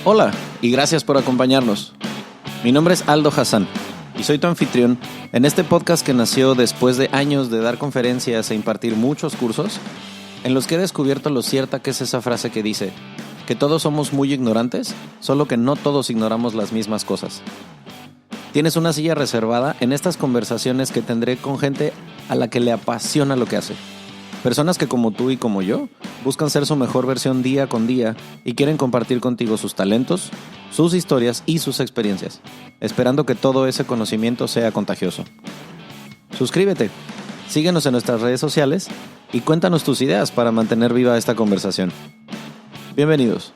Hola y gracias por acompañarnos. Mi nombre es Aldo Hassan y soy tu anfitrión en este podcast que nació después de años de dar conferencias e impartir muchos cursos en los que he descubierto lo cierta que es esa frase que dice que todos somos muy ignorantes, solo que no todos ignoramos las mismas cosas. Tienes una silla reservada en estas conversaciones que tendré con gente a la que le apasiona lo que hace. Personas que como tú y como yo buscan ser su mejor versión día con día y quieren compartir contigo sus talentos, sus historias y sus experiencias, esperando que todo ese conocimiento sea contagioso. Suscríbete, síguenos en nuestras redes sociales y cuéntanos tus ideas para mantener viva esta conversación. Bienvenidos.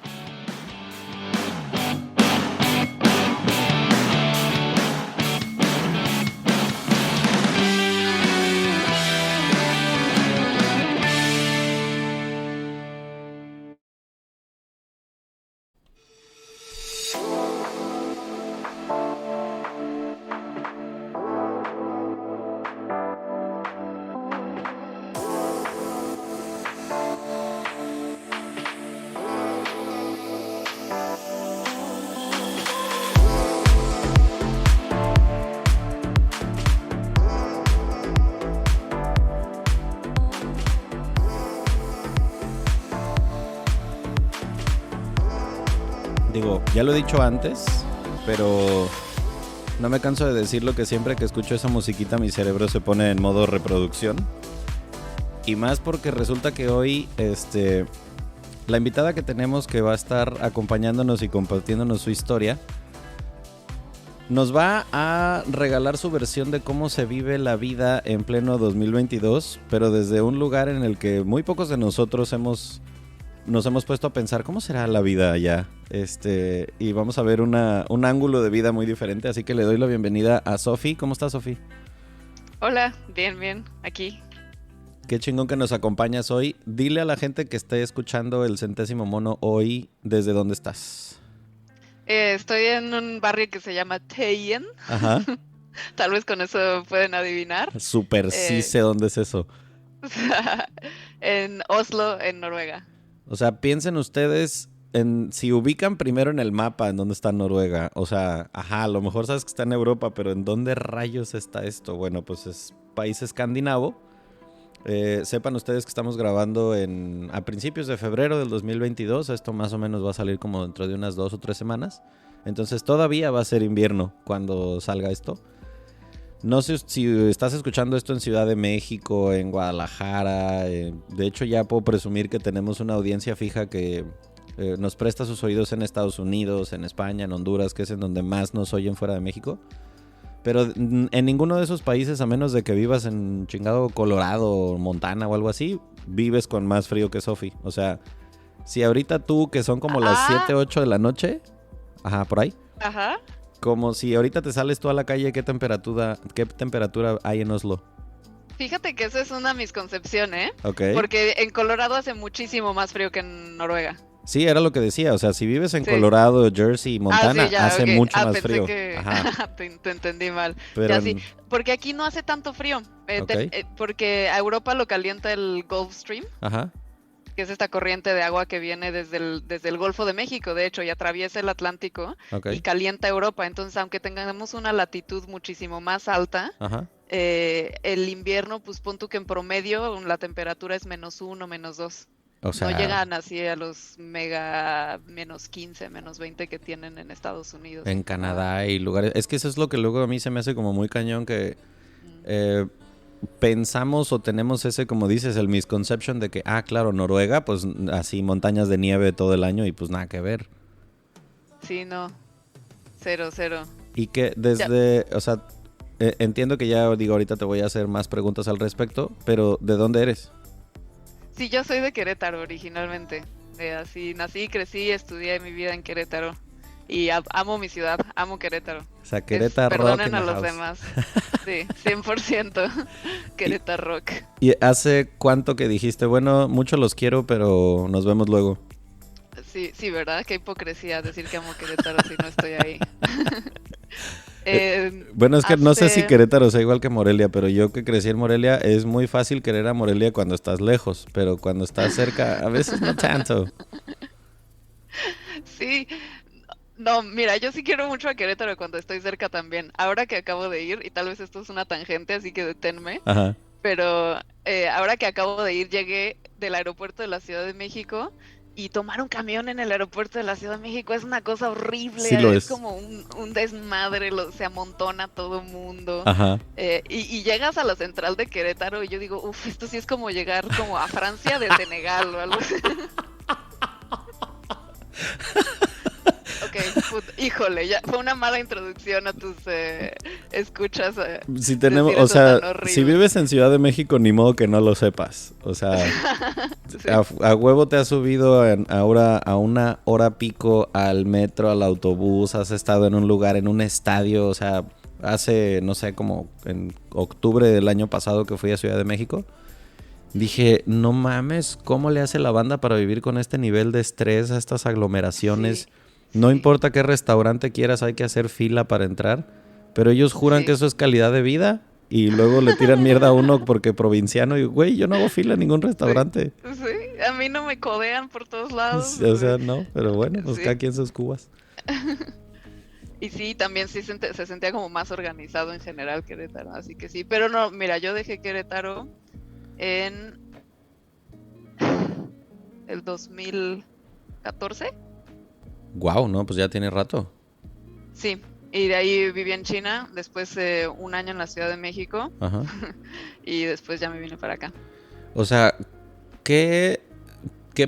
Digo, ya lo he dicho antes, pero no me canso de decirlo que siempre que escucho esa musiquita mi cerebro se pone en modo reproducción. Y más porque resulta que hoy la invitada que tenemos que va a estar acompañándonos y compartiéndonos su historia nos va a regalar su versión de cómo se vive la vida en pleno 2022, pero desde un lugar en el que muy pocos de nosotros nos hemos puesto a pensar cómo será la vida allá. Y vamos a ver un ángulo de vida muy diferente, así que le doy la bienvenida a Sofi. ¿Cómo estás, Sofi? Hola, bien, aquí. Qué chingón que nos acompañas hoy. Dile a la gente que esté escuchando el Centésimo Mono hoy desde dónde estás. Estoy en un barrio que se llama Teien. Ajá. Tal vez con eso pueden adivinar. Súper sí sé dónde es eso. En Oslo, en Noruega. O sea, piensen ustedes si ubican primero en el mapa en dónde está Noruega. O sea, a lo mejor sabes que está en Europa, pero ¿en dónde rayos está esto? Bueno, pues es país escandinavo. Sepan ustedes que estamos grabando a principios de febrero del 2022. Esto más o menos va a salir como dentro de unas 2 o 3 semanas. Entonces todavía va a ser invierno cuando salga esto. No sé si estás escuchando esto en Ciudad de México, en Guadalajara. De hecho, ya puedo presumir que tenemos una audiencia fija que nos presta sus oídos en Estados Unidos, en España, en Honduras, que es en donde más nos oyen fuera de México. Pero en ninguno de esos países, a menos de que vivas en chingado Colorado, Montana o algo así, vives con más frío que Sofi. O sea, si ahorita tú, que son como las 7, 8 de la noche, por ahí. Ajá. Como si ahorita te sales tú a la calle, ¿qué temperatura hay en Oslo? Fíjate que esa es una misconcepción, ¿eh? Okay. Porque en Colorado hace muchísimo más frío que en Noruega. Sí, era lo que decía. O sea, si vives en Colorado, Jersey y Montana, sí, ya, hace okay. mucho más pensé frío. Que... Ajá. te entendí mal. Pero ya sí, porque aquí no hace tanto frío. Porque a Europa lo calienta el Gulf Stream. Ajá. Que es esta corriente de agua que viene desde el Golfo de México, de hecho, y atraviesa el Atlántico y calienta Europa. Entonces, aunque tengamos una latitud muchísimo más alta, el invierno, pues pon tú que en promedio la temperatura es -1, -2. O sea, no llegan así a los mega -15, -20 que tienen en Estados Unidos. En Canadá y lugares... Es que eso es lo que luego a mí se me hace como muy cañón que... pensamos o tenemos ese, como dices, el misconception de que, claro, Noruega, pues así montañas de nieve todo el año y pues nada que ver. Sí, no. Cero. Y que desde, o sea, entiendo que ya, digo, ahorita te voy a hacer más preguntas al respecto, pero ¿de dónde eres? Sí, yo soy de Querétaro originalmente. Así nací, crecí, estudié mi vida en Querétaro. Y amo mi ciudad, amo Querétaro. O sea, Querétaro Rock. Perdonen a los demás. Sí, 100% Querétaro Rock. ¿Y hace cuánto que dijiste, bueno, mucho los quiero, pero nos vemos luego? Sí, ¿verdad? Qué hipocresía decir que amo Querétaro si no estoy ahí. Bueno, es que no sé si Querétaro sea igual que Morelia, pero yo que crecí en Morelia, es muy fácil querer a Morelia cuando estás lejos, pero cuando estás cerca, a veces no tanto. Sí, No, mira, yo sí quiero mucho a Querétaro cuando estoy cerca también. Ahora que acabo de ir, y tal vez esto es una tangente, así que deténme, Ajá. pero ahora que acabo de ir, llegué del aeropuerto de la Ciudad de México y tomar un camión en el aeropuerto de la Ciudad de México es una cosa Sí lo horrible, es es. como un desmadre, se amontona todo mundo. Ajá. Y llegas a la central de Querétaro y yo digo, uff, esto sí es como llegar como a Francia de Senegal o algo así. Ok, híjole, ya fue una mala introducción a tus escuchas. Si tenemos, o sea, si vives en Ciudad de México, ni modo que no lo sepas. O sea, sí. a huevo te has subido ahora a una hora pico al metro, al autobús, has estado en un lugar, en un estadio, o sea, hace, no sé, como en octubre del año pasado que fui a Ciudad de México. Dije, no mames, ¿cómo le hace la banda para vivir con este nivel de estrés a estas aglomeraciones? Sí. No importa qué restaurante quieras, hay que hacer fila para entrar. Pero ellos juran que eso es calidad de vida. Y luego le tiran mierda a uno porque provinciano. Y, güey, yo no hago fila en ningún restaurante. Sí, a mí no me codean por todos lados. O sea, no, pero bueno, pues cada quien sus cubas. Y sí, también sí se sentía como más organizado en general Querétaro. Así que sí, pero no, mira, yo dejé Querétaro en el 2014. Guau, no, pues ya tiene rato. Sí, y de ahí viví en China, después un año en la Ciudad de México. Ajá. Y después ya me vine para acá. O sea, ¿qué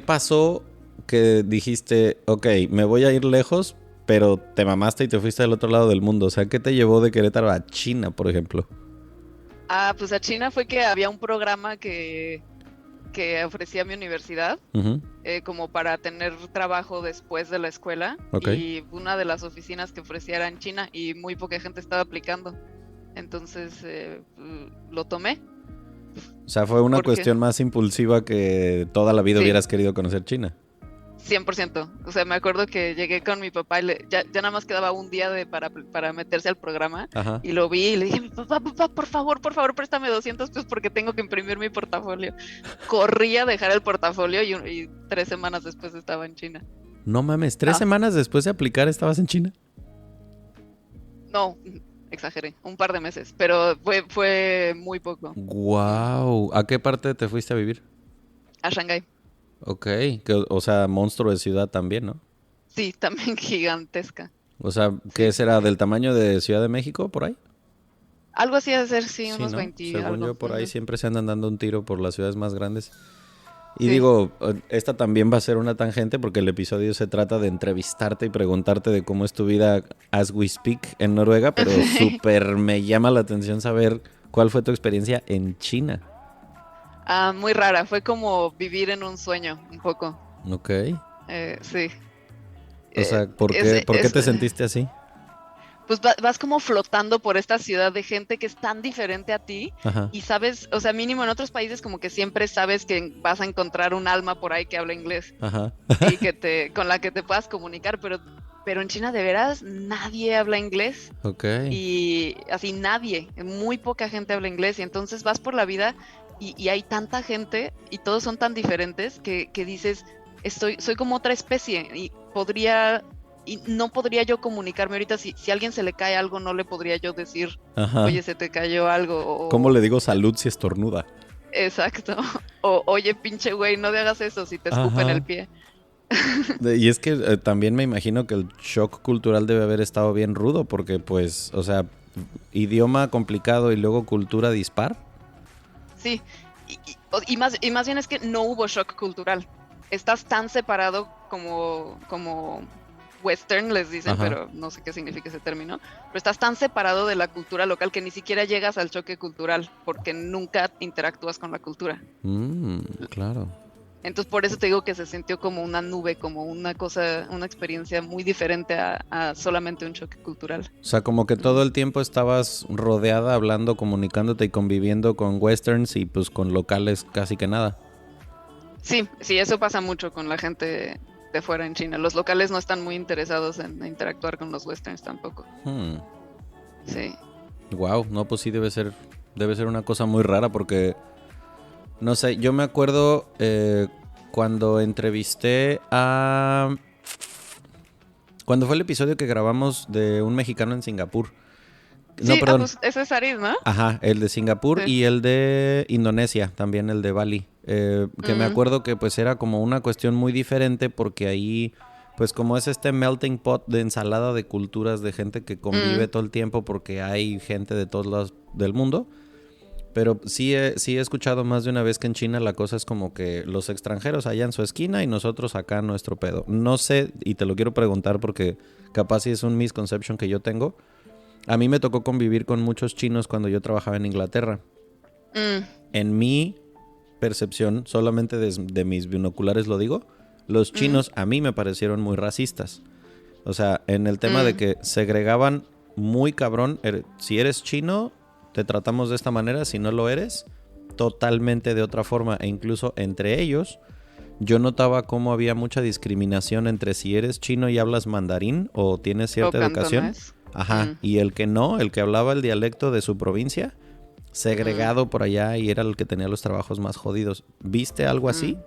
pasó que dijiste, ok, me voy a ir lejos, pero te mamaste y te fuiste del otro lado del mundo? O sea, ¿qué te llevó de Querétaro a China, por ejemplo? Pues a China fue que había un programa que ofrecía mi universidad, como para tener trabajo después de la escuela. Okay. Y una de las oficinas que ofrecía era en China y muy poca gente estaba aplicando. Entonces lo tomé. O sea, fue una cuestión más impulsiva que toda la vida hubieras querido conocer China. 100%. O sea, me acuerdo que llegué con mi papá y ya nada más quedaba un día para meterse al programa. Ajá. Y lo vi y le dije, papá, por favor, préstame 200 pesos porque tengo que imprimir mi portafolio. Corrí a dejar el portafolio y 3 semanas después estaba en China. No mames, ¿3 semanas después de aplicar estabas en China? No, exageré, un par de meses, pero fue muy poco. Wow. ¿A qué parte te fuiste a vivir? A Shanghái. Ok, o sea, monstruo de ciudad también, ¿no? Sí, también gigantesca. O sea, ¿qué será? ¿Del tamaño de Ciudad de México, por ahí? Algo así de ser, sí, unos 20 Según algo. Yo, por ahí siempre se andan dando un tiro por las ciudades más grandes. Y digo, esta también va a ser una tangente porque el episodio se trata de entrevistarte y preguntarte de cómo es tu vida as we speak en Noruega, pero súper me llama la atención saber cuál fue tu experiencia en China. Muy rara, fue como vivir en un sueño, un poco. Ok. Sí. O sea, ¿por qué te sentiste así? Pues vas como flotando por esta ciudad de gente que es tan diferente a ti. Ajá. Y sabes, o sea, mínimo en otros países como que siempre sabes que vas a encontrar un alma por ahí que habla inglés. Ajá. Y con la que te puedas comunicar, pero en China de veras nadie habla inglés. Ok. Y así nadie, muy poca gente habla inglés y entonces vas por la vida y hay tanta gente y todos son tan diferentes que dices, soy como otra especie y no podría yo comunicarme ahorita. Si a alguien se le cae algo, no le podría yo decir, ajá, oye, se te cayó algo. ¿Cómo le digo salud si estornuda? Exacto. O oye, pinche güey, no te hagas eso si te escupen el pie. Y es que también me imagino que el shock cultural debe haber estado bien rudo porque, pues, o sea, idioma complicado y luego cultura dispar. Sí, y más bien es que no hubo shock cultural. Estás tan separado como western, les dicen, ajá, pero no sé qué significa ese término, pero estás tan separado de la cultura local que ni siquiera llegas al choque cultural porque nunca interactúas con la cultura. Claro. Entonces por eso te digo que se sintió como una nube, como una experiencia muy diferente a solamente un choque cultural. O sea, como que todo el tiempo estabas rodeada, hablando, comunicándote y conviviendo con westerns y pues con locales casi que nada. Sí, eso pasa mucho con la gente de fuera en China. Los locales no están muy interesados en interactuar con los westerns tampoco. Sí. Wow, no, pues sí debe ser una cosa muy rara porque, no sé, yo me acuerdo cuando entrevisté a ¿Cuándo fue el episodio que grabamos de un mexicano en Singapur? No, sí, perdón. Pues ese es Aris, ¿no? Ajá, el de Singapur y el de Indonesia, también el de Bali. Que me acuerdo que pues era como una cuestión muy diferente porque ahí, pues como es este melting pot de ensalada de culturas de gente que convive todo el tiempo porque hay gente de todos lados del mundo. Pero sí he escuchado más de una vez que en China la cosa es como que los extranjeros allá en su esquina y nosotros acá en nuestro pedo. No sé, y te lo quiero preguntar porque capaz sí es un misconception que yo tengo. A mí me tocó convivir con muchos chinos cuando yo trabajaba en Inglaterra. En mi percepción, solamente de mis binoculares lo digo, los chinos a mí me parecieron muy racistas. O sea, en el tema de que segregaban muy cabrón, si eres chino, te tratamos de esta manera, si no lo eres, totalmente de otra forma. E incluso entre ellos, yo notaba cómo había mucha discriminación entre si eres chino y hablas mandarín o tienes cierta educación. Ajá, y el que no, el que hablaba el dialecto de su provincia, segregado por allá y era el que tenía los trabajos más jodidos. ¿Viste algo así?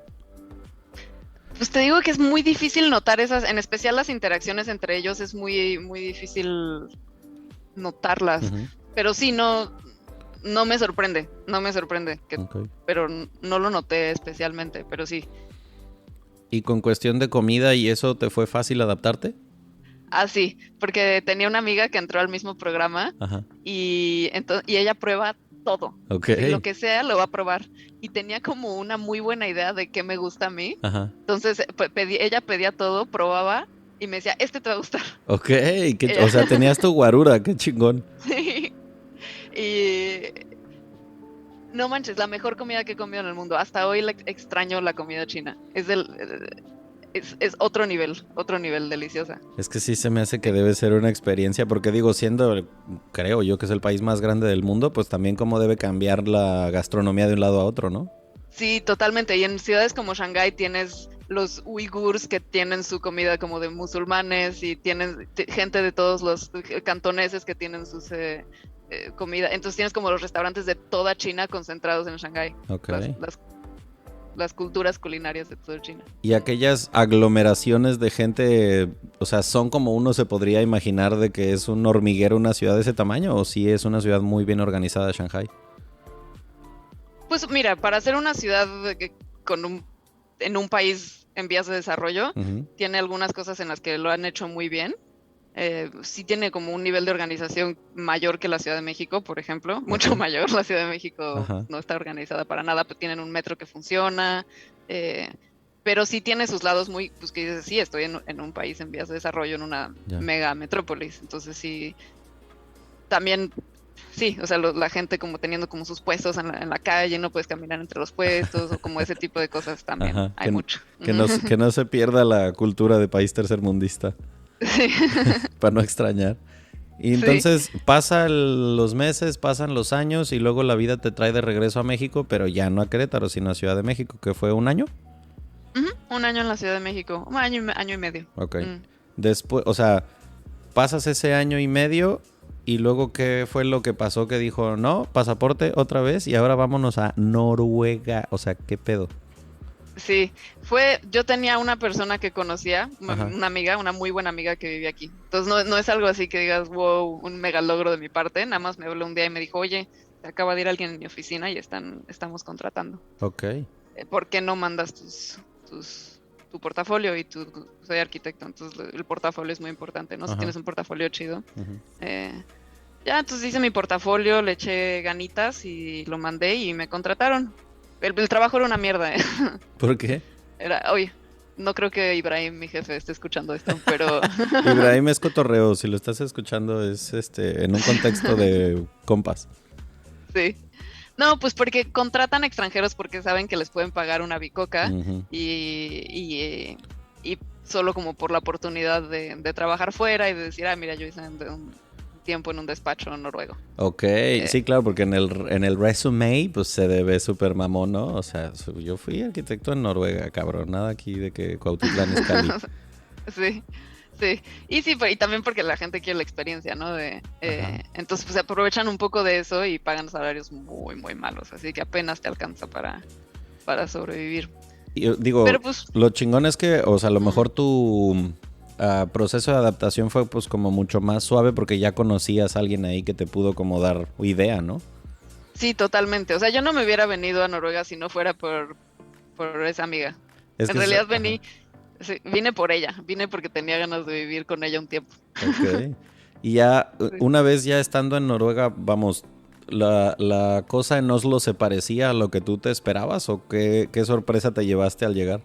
Pues te digo que es muy difícil notar esas, en especial las interacciones entre ellos, es muy, muy difícil notarlas. Pero sí, no me sorprende, pero no lo noté especialmente, pero sí. ¿Y con cuestión de comida y eso te fue fácil adaptarte? Ah, sí, porque tenía una amiga que entró al mismo programa y ella prueba todo. Okay. Lo que sea lo va a probar. Y tenía como una muy buena idea de qué me gusta a mí. Entonces ella pedía todo, probaba y me decía, te va a gustar. Ok, o sea, tenías tu guarura, qué chingón. Sí. Y no manches, la mejor comida que he comido en el mundo. Hasta hoy extraño la comida china. Es otro nivel deliciosa. Es que sí se me hace que debe ser una experiencia, porque digo, creo yo que es el país más grande del mundo, pues también cómo debe cambiar la gastronomía de un lado a otro, ¿no? Sí, totalmente. Y en ciudades como Shanghái tienes los uigurs que tienen su comida como de musulmanes y tienen gente de todos los cantoneses que tienen sus comida. Entonces tienes como los restaurantes de toda China concentrados en Shanghái. Okay. Las culturas culinarias de toda China. Y aquellas aglomeraciones de gente, o sea, ¿son como uno se podría imaginar de que es un hormiguero una ciudad de ese tamaño o sí es una ciudad muy bien organizada, Shanghái? Pues mira, para ser una ciudad en un país en vías de desarrollo, tiene algunas cosas en las que lo han hecho muy bien. Sí tiene como un nivel de organización mayor que la Ciudad de México, por ejemplo, mucho mayor. La Ciudad de México no está organizada para nada, pero tienen un metro que funciona, pero sí tiene sus lados muy, pues que dices, sí, estoy en un país en vías de desarrollo, en una mega metrópolis, entonces sí, también, sí, o sea, la gente como teniendo como sus puestos en la calle, no puedes caminar entre los puestos, o como ese tipo de cosas también, hay mucho. Que no se pierda la cultura de país tercermundista. Sí. Para no extrañar. Y entonces pasan los meses, pasan los años y luego la vida te trae de regreso a México, pero ya no a Querétaro, sino a Ciudad de México, que fue ¿1 año? Un año en la Ciudad de México, un año y medio. Ok. Después, o sea, pasas ese año y medio y luego ¿qué fue lo que pasó que dijo, no, pasaporte otra vez y ahora vámonos a Noruega? O sea, ¿qué pedo? Sí, yo tenía una persona que conocía, una amiga, una muy buena amiga que vivía aquí. Entonces no es algo así que digas, wow, un mega logro de mi parte. Nada más me habló un día y me dijo, oye, acaba de ir alguien en mi oficina y estamos contratando. Ok. ¿Por qué no mandas tu portafolio? Y soy arquitecto, entonces el portafolio es muy importante, ¿no? Si tienes un portafolio chido. Ya, entonces hice mi portafolio, le eché ganitas y lo mandé y me contrataron. El trabajo era una mierda, ¿eh? ¿Por qué? Oye, no creo que Ibrahim, mi jefe, esté escuchando esto, pero... Ibrahim es cotorreo, si lo estás escuchando es en un contexto de compas. Sí. No, pues porque contratan extranjeros porque saben que les pueden pagar una bicoca y solo como por la oportunidad de trabajar fuera y de decir, mira, yo hice un tiempo en un despacho noruego. Ok, sí, claro, porque en el resume pues se debe súper mamón, ¿no? O sea, yo fui arquitecto en Noruega, cabrón, nada aquí de que Cuautitlán es Cali. Sí. Y también porque la gente quiere la experiencia, ¿no? Entonces pues se aprovechan un poco de eso y pagan salarios muy, muy malos, así que apenas te alcanza para sobrevivir. Digo, pero, pues, lo chingón es que, o sea, a lo mejor tu proceso de adaptación fue pues como mucho más suave porque ya conocías a alguien ahí que te pudo como dar idea, ¿no? Sí, totalmente. O sea, yo no me hubiera venido a Noruega si no fuera por esa amiga. En realidad vine por ella, vine porque tenía ganas de vivir con ella un tiempo. Ok. Y ya, una vez ya estando en Noruega, vamos, ¿la cosa en Oslo se parecía a lo que tú te esperabas o qué sorpresa te llevaste al llegar?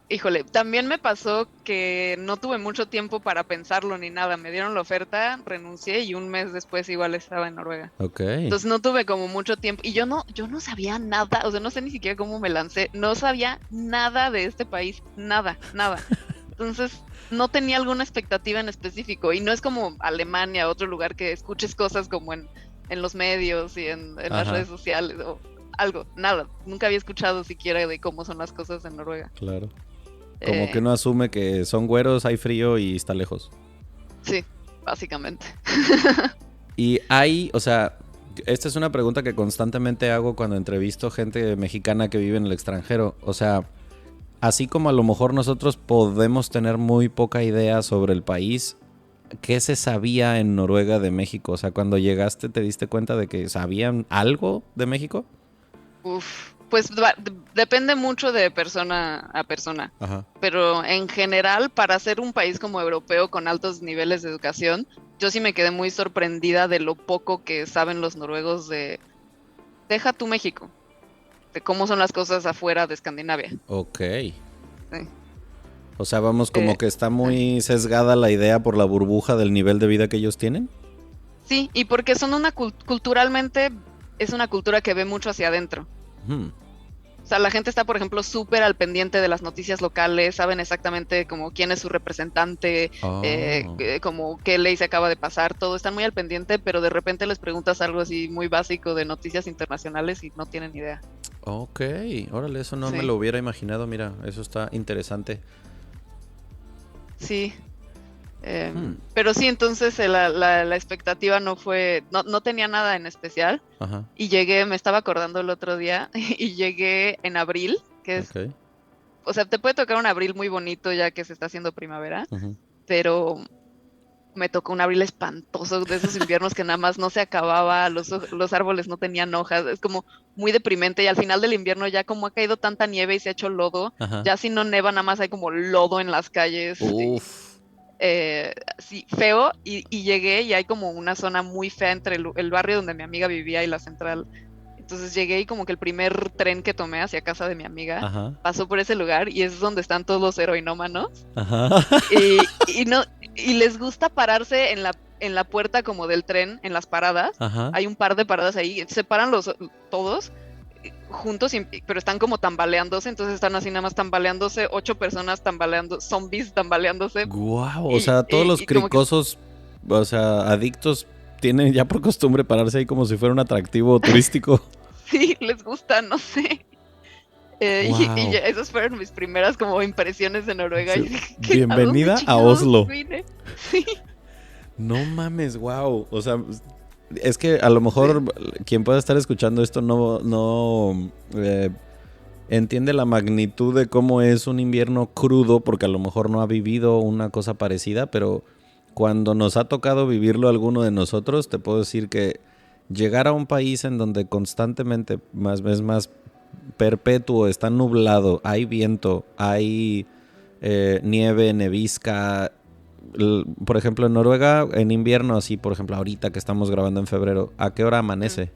Híjole, también me pasó que no tuve mucho tiempo para pensarlo ni nada. Me dieron la oferta, renuncié y un mes después igual estaba en Noruega. Ok. Entonces no tuve como mucho tiempo. Y yo no sabía nada, o sea, no sé ni siquiera cómo me lancé. No sabía nada de este país, nada. Entonces no tenía alguna expectativa en específico. Y no es como Alemania, otro lugar que escuches cosas como en los medios y en las redes sociales o algo, nada. Nunca había escuchado siquiera de cómo son las cosas en Noruega. Claro. Como que uno asume que son güeros, hay frío y está lejos. Sí, básicamente. Y hay, o sea, esta es una pregunta que constantemente hago cuando entrevisto gente mexicana que vive en el extranjero. O sea, así como a lo mejor nosotros podemos tener muy poca idea sobre el país, ¿qué se sabía en Noruega de México? O sea, cuando llegaste, ¿te diste cuenta de que sabían algo de México? Pues depende mucho de persona a persona. Ajá. Pero en general, para ser un país como europeo con altos niveles de educación, yo sí me quedé muy sorprendida de lo poco que saben los noruegos deja tú México, de cómo son las cosas afuera de Escandinavia. Ok. Sí. O sea, vamos, como que está muy sesgada la idea por la burbuja del nivel de vida que ellos tienen. Sí, y porque son culturalmente, es una cultura que ve mucho hacia adentro. O sea, la gente está, por ejemplo, súper al pendiente de las noticias locales, saben exactamente como quién es su representante, como qué ley se acaba de pasar, todo, están muy al pendiente, pero de repente les preguntas algo así muy básico de noticias internacionales y no tienen idea. Ok, órale, eso no me lo hubiera imaginado, mira, eso está interesante. Sí. Pero sí, entonces la expectativa no fue, no tenía nada en especial. Ajá. Y llegué, me estaba acordando el otro día, y llegué en abril, que es, o sea, te puede tocar un abril muy bonito ya que se está haciendo primavera, pero me tocó un abril espantoso, de esos inviernos que nada más no se acababa, los árboles no tenían hojas, es como muy deprimente, y al final del invierno ya como ha caído tanta nieve y se ha hecho lodo, ya si no neva nada más hay como lodo en las calles. Sí, feo, y llegué y hay como una zona muy fea entre el barrio donde mi amiga vivía y la central. Entonces llegué y como que el primer tren que tomé hacia casa de mi amiga pasó por ese lugar y es donde están todos los heroinómanos. Y les gusta pararse en la puerta como del tren, en las paradas. Hay un par de paradas ahí, se paran todos juntos, pero están como tambaleándose, entonces están así nada más tambaleándose, 8 personas tambaleando, zombies tambaleándose. Guau, o sea, todos los cricosos, o sea, adictos, tienen ya por costumbre pararse ahí como si fuera un atractivo turístico. Sí, les gusta, no sé. Y esas fueron mis primeras como impresiones de Noruega. Sí. Bienvenida a Oslo. Sí. No mames, wow. O sea, es que a lo mejor quien pueda estar escuchando esto no entiende la magnitud de cómo es un invierno crudo, porque a lo mejor no ha vivido una cosa parecida, pero cuando nos ha tocado vivirlo alguno de nosotros, te puedo decir que llegar a un país en donde constantemente es más perpetuo, está nublado, hay viento, hay nieve, nevisca. Por ejemplo, en Noruega, en invierno, así, por ejemplo, ahorita que estamos grabando en febrero, ¿a qué hora amanece?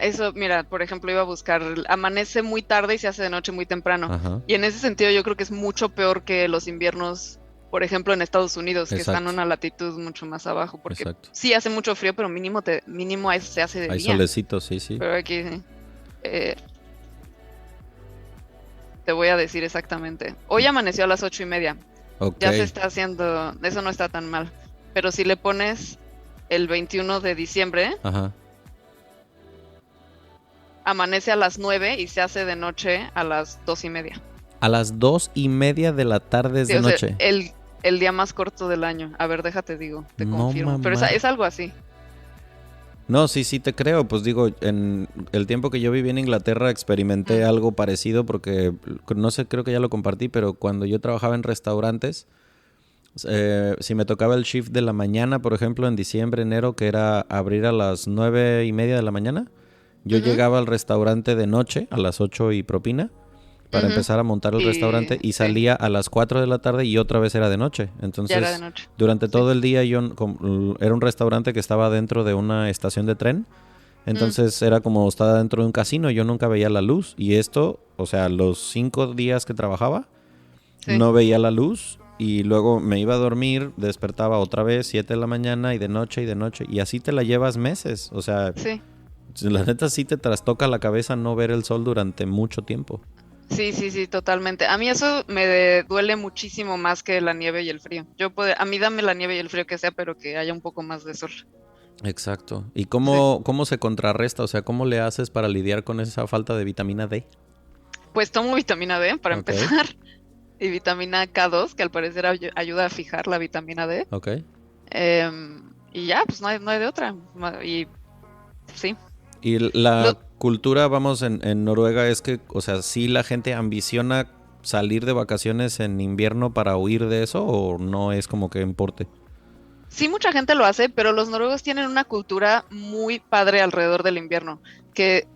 Eso, mira, por ejemplo, iba a buscar, amanece muy tarde y se hace de noche muy temprano. Y en ese sentido yo creo que es mucho peor que los inviernos, por ejemplo, en Estados Unidos, que están en una latitud mucho más abajo, porque sí hace mucho frío, pero mínimo se hace de día. Hay solecito, sí. Pero aquí, te voy a decir exactamente. Hoy amaneció a las 8:30. Ya se está haciendo, eso no está tan mal. Pero si le pones el 21 de diciembre, amanece a las 9 y se hace de noche a las 2:30. A las 2:30 de la tarde es de noche. El día más corto del año. A ver, déjate digo, te confirmo. Pero es algo así. No, sí te creo. Pues digo, en el tiempo que yo viví en Inglaterra experimenté algo parecido porque, no sé, creo que ya lo compartí, pero cuando yo trabajaba en restaurantes, si me tocaba el shift de la mañana, por ejemplo, en diciembre, enero, que era abrir a las 9:30 de la mañana, yo llegaba al restaurante de noche, a las 8 y propina, para empezar a montar el restaurante y salía a las 4 de la tarde y otra vez era de noche. Entonces, ya era de noche. Durante todo el día era un restaurante que estaba dentro de una estación de tren. Entonces era como estar dentro de un casino, yo nunca veía la luz. Y esto, o sea, los 5 días que trabajaba, no veía la luz. Y luego me iba a dormir, despertaba otra vez, 7 de la mañana y de noche. Y así te la llevas meses. O sea, la neta sí te trastoca la cabeza no ver el sol durante mucho tiempo. Sí, totalmente. A mí eso me duele muchísimo más que la nieve y el frío. A mí dame la nieve y el frío que sea, pero que haya un poco más de sol. Exacto. ¿Y cómo se contrarresta? O sea, ¿cómo le haces para lidiar con esa falta de vitamina D? Pues tomo vitamina D para empezar. Y vitamina K2, que al parecer ayuda a fijar la vitamina D. Ok. Y ya, pues no hay de otra. Y sí. Y la cultura, vamos, en Noruega es que, o sea, ¿sí la gente ambiciona salir de vacaciones en invierno para huir de eso o no es como que importe? Sí, mucha gente lo hace, pero los noruegos tienen una cultura muy padre alrededor del invierno, que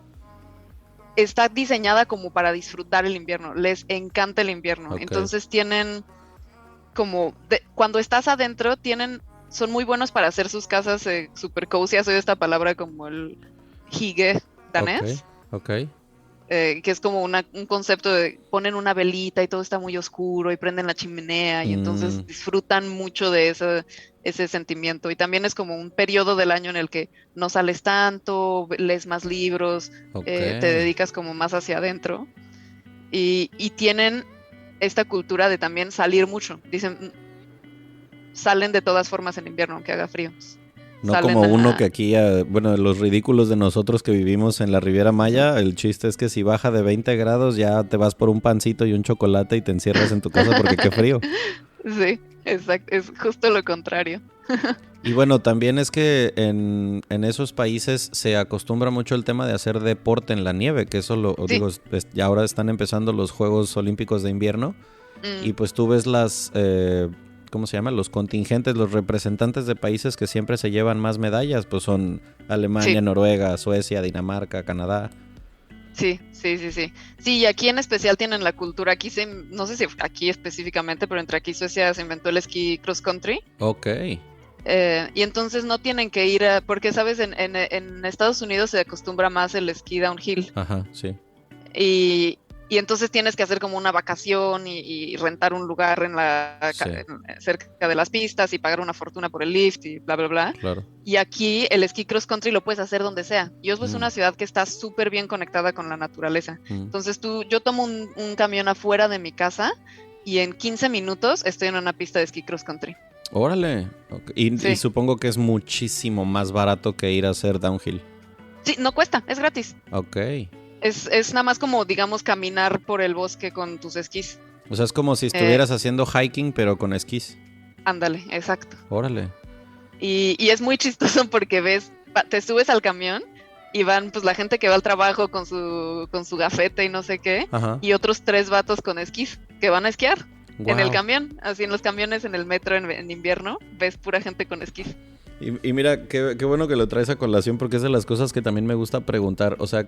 está diseñada como para disfrutar el invierno. Les encanta el invierno. Okay. Entonces tienen como, cuando estás adentro, son muy buenos para hacer sus casas super cozy. Soy esta palabra como el hygge danés. Ok. Que es como un concepto de ponen una velita y todo está muy oscuro y prenden la chimenea y entonces disfrutan mucho de ese sentimiento. Y también es como un periodo del año en el que no sales tanto, lees más libros, te dedicas como más hacia adentro. Y tienen esta cultura de también salir mucho. Dicen, salen de todas formas en invierno, aunque haga frío. No como uno que aquí, bueno, los ridículos de nosotros que vivimos en la Riviera Maya, el chiste es que si baja de 20 grados ya te vas por un pancito y un chocolate y te encierras en tu casa porque qué frío. Sí, exacto, es justo lo contrario. Y bueno, también es que en esos países se acostumbra mucho el tema de hacer deporte en la nieve, que eso digo, ya ahora están empezando los Juegos Olímpicos de Invierno y pues tú ves ¿cómo se llama? Los contingentes, los representantes de países que siempre se llevan más medallas, pues son Alemania, Noruega, Suecia, Dinamarca, Canadá. Sí. Sí, y aquí en especial tienen la cultura, no sé si aquí específicamente, pero entre aquí y Suecia se inventó el esquí cross country. Ok. Y entonces no tienen que ir porque, ¿sabes? En Estados Unidos se acostumbra más el esquí downhill. Ajá, sí. Y entonces tienes que hacer como una vacación y rentar un lugar cerca de las pistas y pagar una fortuna por el lift y bla, bla, bla. Claro. Y aquí el esquí cross country lo puedes hacer donde sea. Y Oslo es una ciudad que está súper bien conectada con la naturaleza. Entonces yo tomo un camión afuera de mi casa y en 15 minutos estoy en una pista de esquí cross country. Órale. Okay. Y supongo que es muchísimo más barato que ir a hacer downhill. Sí, no cuesta, es gratis. Ok. Es nada más como, digamos, caminar por el bosque con tus esquís. O sea, es como si estuvieras haciendo hiking, pero con esquís. Ándale, exacto. Órale. Y es muy chistoso porque te subes al camión y van pues la gente que va al trabajo con su gafete y no sé qué. Ajá. Y otros 3 vatos con esquís que van a esquiar en el camión. Así en los camiones, en el metro en invierno, ves pura gente con esquís. Y mira, qué bueno que lo traes a colación porque es de las cosas que también me gusta preguntar. O sea,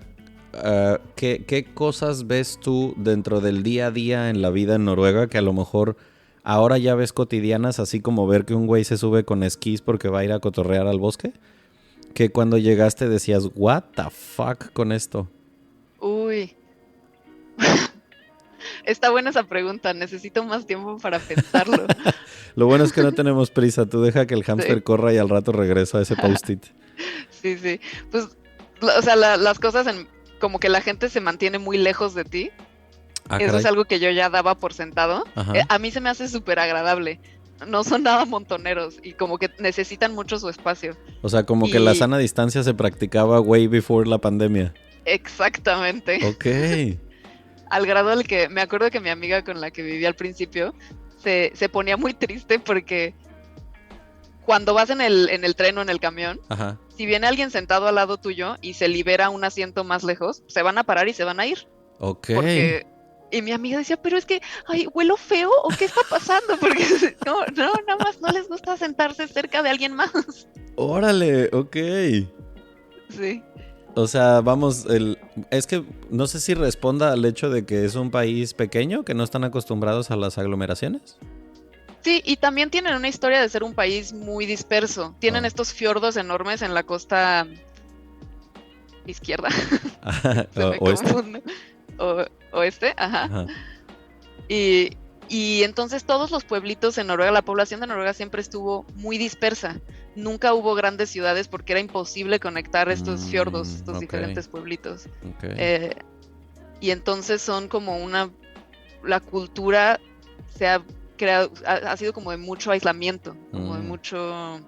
¿qué cosas ves tú dentro del día a día en la vida en Noruega que a lo mejor ahora ya ves cotidianas, así como ver que un güey se sube con esquís porque va a ir a cotorrear al bosque? Que cuando llegaste decías, what the fuck con esto. Uy. Está buena esa pregunta, necesito más tiempo para pensarlo. Lo bueno es que no tenemos prisa, tú deja que el hámster corra y al rato regresa a ese post-it. Sí. Pues, o sea, las cosas como que la gente se mantiene muy lejos de ti. Eso es algo que yo ya daba por sentado. A mí se me hace súper agradable. No son nada montoneros y como que necesitan mucho su espacio. O sea, como que la sana distancia se practicaba way before la pandemia. Exactamente. Ok. Al grado al que me acuerdo que mi amiga con la que vivía al principio se ponía muy triste porque cuando vas en el tren o en el camión, Ajá. si viene alguien sentado al lado tuyo y se libera un asiento más lejos, se van a parar y se van a ir. Ok. Y mi amiga decía, pero es que, ay, ¿huelo feo o qué está pasando? Porque no, nada más no les gusta sentarse cerca de alguien más. Órale, ok. Sí. O sea, vamos, es que no sé si responda al hecho de que es un país pequeño, que no están acostumbrados a las aglomeraciones. Sí, y también tienen una historia de ser un país muy disperso. Tienen estos fiordos enormes en la costa izquierda. ¿Oeste? Oeste, ajá. Y entonces todos los pueblitos en Noruega, la población de Noruega siempre estuvo muy dispersa. Nunca hubo grandes ciudades porque era imposible conectar estos fiordos, estos diferentes pueblitos. Y entonces son como la cultura se ha creado, ha sido como de mucho aislamiento, como de mucho...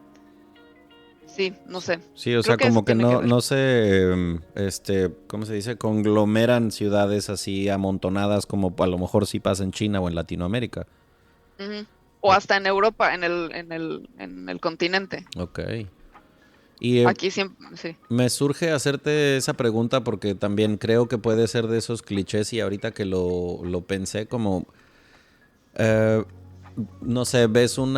Sí, no sé. Sí, o sea, como que no se, ¿cómo se dice? Conglomeran ciudades así amontonadas como a lo mejor sí pasa en China o en Latinoamérica. O hasta en Europa, en el continente. Ok. Y aquí siempre, sí. Me surge hacerte esa pregunta porque también creo que puede ser de esos clichés y ahorita que lo pensé como, no sé, ves un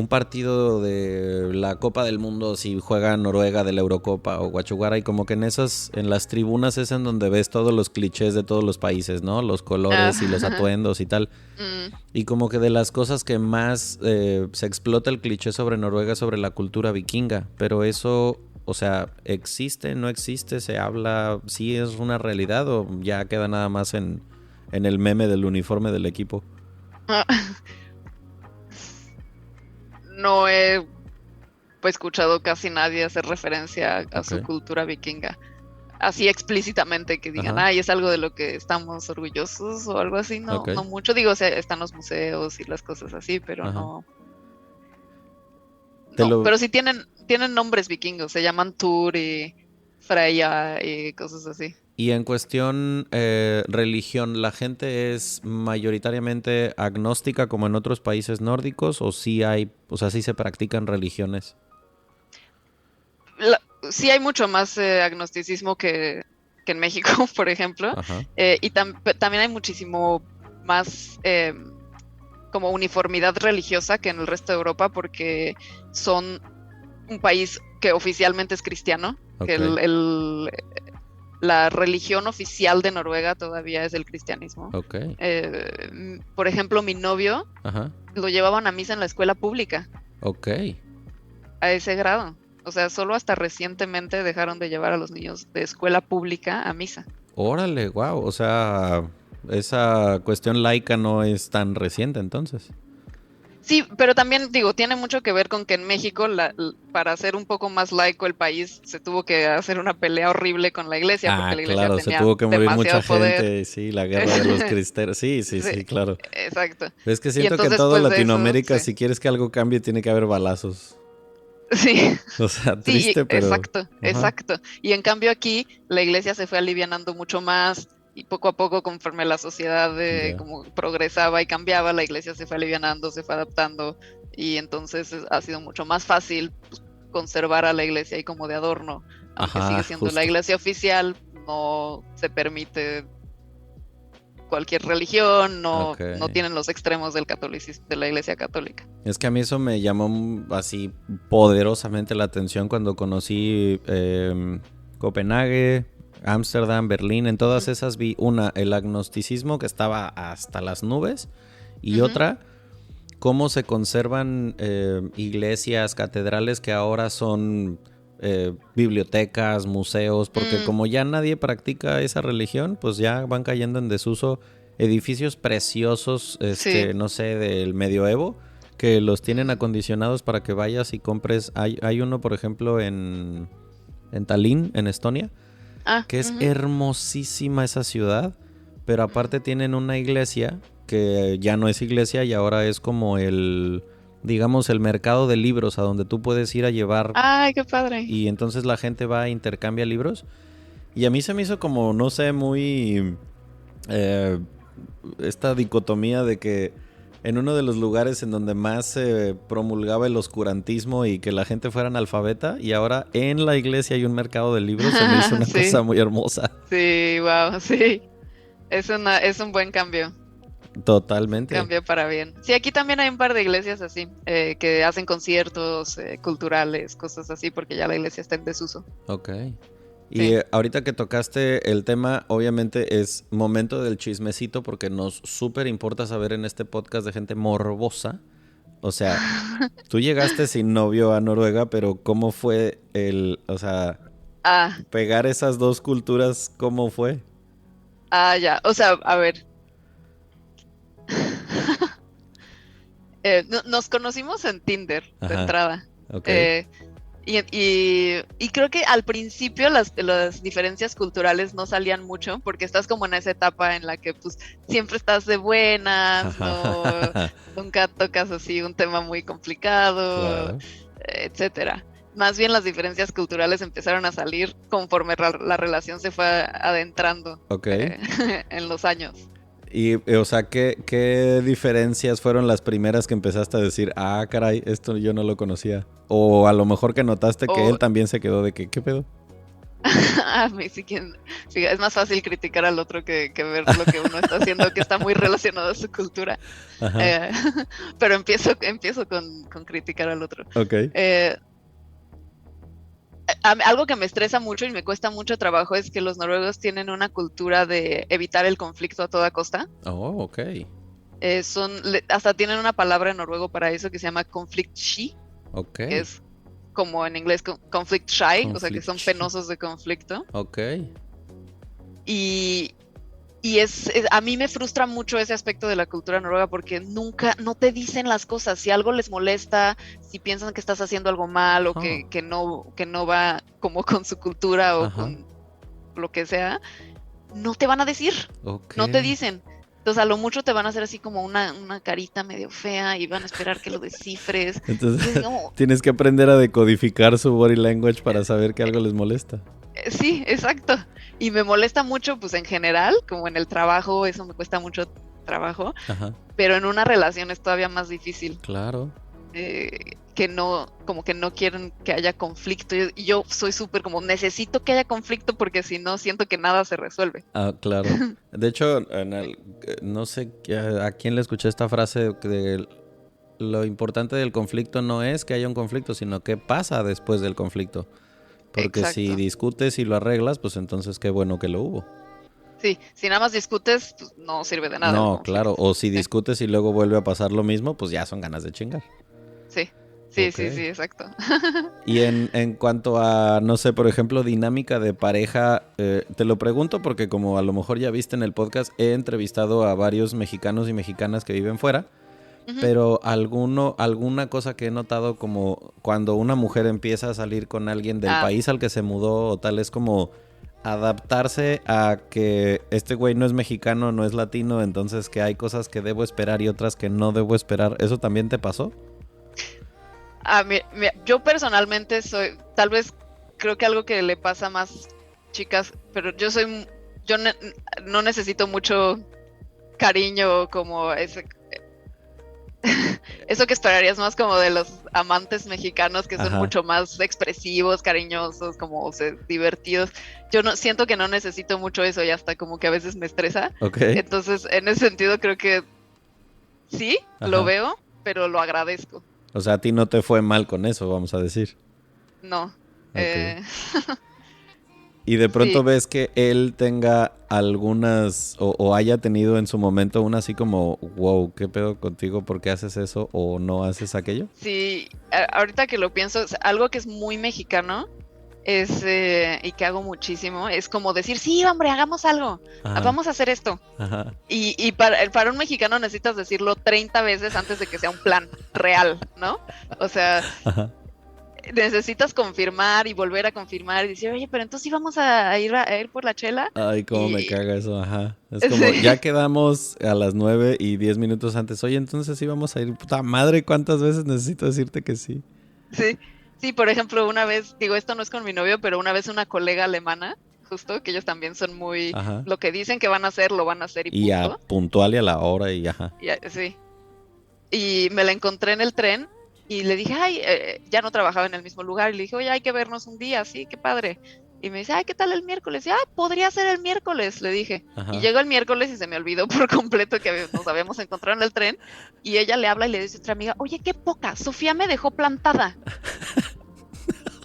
partido de la Copa del Mundo si juega Noruega de la Eurocopa o Guachuguara y como que en las tribunas es en donde ves todos los clichés de todos los países, ¿no? Los colores y los atuendos y tal. Y como que de las cosas que más se explota el cliché sobre Noruega es sobre la cultura vikinga, pero eso, o sea, ¿existe, no existe, se habla, sí es una realidad o ya queda nada más en el meme del uniforme del equipo? No he escuchado casi nadie hacer referencia a su cultura vikinga. Así explícitamente que digan, ay, es algo de lo que estamos orgullosos o algo así. No mucho. Digo, o sea, están los museos y las cosas así, pero no. Pero sí tienen nombres vikingos. Se llaman Thor y Freya y cosas así. Y en cuestión religión, ¿la gente es mayoritariamente agnóstica como en otros países nórdicos o sí sí se practican religiones? Sí hay mucho más agnosticismo que en México, por ejemplo. Y también hay muchísimo más como uniformidad religiosa que en el resto de Europa porque son un país que oficialmente es cristiano, que la religión oficial de Noruega todavía es el cristianismo. Por ejemplo, mi novio lo llevaban a misa en la escuela pública. A ese grado. O sea, solo hasta recientemente dejaron de llevar a los niños de escuela pública a misa. Órale, wow. O sea, esa cuestión laica no es tan reciente entonces. Sí, pero también, digo, tiene mucho que ver con que en México, para hacer un poco más laico el país, se tuvo que hacer una pelea horrible con la iglesia. Porque la iglesia tenía se tuvo que morir mucha poder. Gente, sí, la guerra de los cristeros, sí, claro. Exacto. Es que siento que en toda Latinoamérica, eso, si quieres que algo cambie, tiene que haber balazos. Sí. O sea, triste, pero... Exacto. Y en cambio aquí, la iglesia se fue alivianando mucho más. Y poco a poco, conforme la sociedad como progresaba y cambiaba, la iglesia se fue alivianando, se fue adaptando, y entonces ha sido mucho más fácil conservar a la iglesia ahí como de adorno, aunque sigue siendo la iglesia oficial, no se permite cualquier religión, no tienen los extremos del catolicismo, de la iglesia católica. Es que a mí eso me llamó así poderosamente la atención cuando conocí Copenhague, Ámsterdam, Berlín, en todas esas vi el agnosticismo que estaba hasta las nubes y otra, cómo se conservan iglesias, catedrales que ahora son bibliotecas, museos, porque como ya nadie practica esa religión, pues ya van cayendo en desuso edificios preciosos, no sé, del medioevo, que los tienen acondicionados para que vayas y compres. Hay uno, por ejemplo, en Tallinn, en Estonia, que es hermosísima esa ciudad, pero aparte tienen una iglesia que ya no es iglesia y ahora es como digamos, el mercado de libros a donde tú puedes ir a llevar. ¡Ay, qué padre! Y entonces la gente va e intercambia libros. Y a mí se me hizo como, no sé, muy... esta dicotomía de que en uno de los lugares en donde más se promulgaba el oscurantismo y que la gente fuera analfabeta, y ahora en la iglesia hay un mercado de libros. Se me hizo una cosa muy hermosa. Sí, wow, sí. Es un buen cambio. Totalmente. Cambio para bien. Sí, aquí también hay un par de iglesias así, que hacen conciertos culturales, cosas así, porque ya la iglesia está en desuso. Ok. Y ahorita que tocaste el tema, obviamente es momento del chismecito, porque nos súper importa saber en este podcast de gente morbosa. O sea, tú llegaste sin novio a Noruega, pero ¿cómo fue pegar esas dos culturas? ¿Cómo fue? Ya, o sea, a ver. Nos conocimos en Tinder, de entrada. Okay. Y creo que al principio las diferencias culturales no salían mucho, porque estás como en esa etapa en la que pues siempre estás de buenas, ¿no? Nunca tocas así un tema muy complicado, claro, etcétera. Más bien las diferencias culturales empezaron a salir conforme la relación se fue adentrando en los años. Y, o sea, ¿qué diferencias fueron las primeras que empezaste a decir, caray, esto yo no lo conocía? O a lo mejor que notaste que él también se quedó de que, ¿qué pedo? A mí sí, es más fácil criticar al otro que ver lo que uno está haciendo, que está muy relacionado a su cultura. Pero empiezo con criticar al otro. Okay. Algo que me estresa mucho y me cuesta mucho trabajo es que los noruegos tienen una cultura de evitar el conflicto a toda costa. Oh, ok. Hasta tienen una palabra en noruego para eso que se llama konfliktsky. Ok. Que es como en inglés conflict shy, o sea que son penosos de conflicto. Ok. Y a mí me frustra mucho ese aspecto de la cultura noruega, porque no te dicen las cosas. Si algo les molesta, si piensan que estás haciendo algo mal o que no va como con su cultura o con lo que sea, no te van a decir. No te dicen. Entonces a lo mucho te van a hacer así como una carita medio fea y van a esperar que lo descifres. Entonces tienes que aprender a decodificar su body language para saber que algo les molesta. Sí, exacto. Y me molesta mucho, pues en general, como en el trabajo, eso me cuesta mucho trabajo. Pero en una relación es todavía más difícil. Claro. Como que no quieren que haya conflicto. Y yo soy súper como, necesito que haya conflicto porque si no, siento que nada se resuelve. Claro. De hecho, no sé a quién le escuché esta frase de lo importante del conflicto no es que haya un conflicto, sino qué pasa después del conflicto. Porque si discutes y lo arreglas, pues entonces qué bueno que lo hubo. Sí, si nada más discutes, pues no sirve de nada. No, claro. O si discutes y luego vuelve a pasar lo mismo, pues ya son ganas de chingar. Sí, exacto. Y en cuanto a, no sé, por ejemplo, dinámica de pareja, te lo pregunto porque como a lo mejor ya viste en el podcast, he entrevistado a varios mexicanos y mexicanas que viven fuera. Pero alguna cosa que he notado como cuando una mujer empieza a salir con alguien del país al que se mudó o tal, es como adaptarse a que este güey no es mexicano, no es latino, entonces que hay cosas que debo esperar y otras que no debo esperar. ¿Eso también te pasó? Yo personalmente tal vez creo que algo que le pasa a más chicas, pero yo no necesito mucho cariño como ese. Eso que esperarías más como de los amantes mexicanos, que son mucho más expresivos, cariñosos, como divertidos. Yo siento que no necesito mucho eso y hasta como que a veces me estresa. Entonces, en ese sentido creo que sí, lo veo, pero lo agradezco. O sea, a ti no te fue mal con eso, vamos a decir. No. Y de pronto ves que él tenga algunas, o haya tenido en su momento una así como, wow, ¿qué pedo contigo? ¿Por qué haces eso o no haces aquello? Sí, ahorita que lo pienso, algo que es muy mexicano es, y que hago muchísimo, es como decir, sí, hombre, hagamos algo, vamos a hacer esto. Y para un mexicano necesitas decirlo 30 veces antes de que sea un plan real, ¿no? O sea... necesitas confirmar y volver a confirmar y decir, oye, pero entonces sí vamos a ir por la chela. Ay, cómo me caga eso, Es como, ya quedamos a las 9 y 10 minutos antes. Oye, entonces sí vamos a ir. Puta madre, ¿cuántas veces necesito decirte que sí? Sí, por ejemplo, una vez, digo, esto no es con mi novio, pero una vez una colega alemana, justo, que ellos también son muy, lo que dicen que van a hacer, lo van a hacer y punto. Puntual y a la hora y Sí. y me la encontré en el tren y le dije, ay, ya no trabajaba en el mismo lugar, y le dije, oye, hay que vernos un día, sí, qué padre. Y me dice, ay, ¿qué tal el miércoles? Y, podría ser el miércoles, le dije. Ajá. Y llegó el miércoles y se me olvidó por completo que nos habíamos encontrado en el tren. Y ella le habla y le dice a otra amiga, oye, qué poca, Sofía me dejó plantada.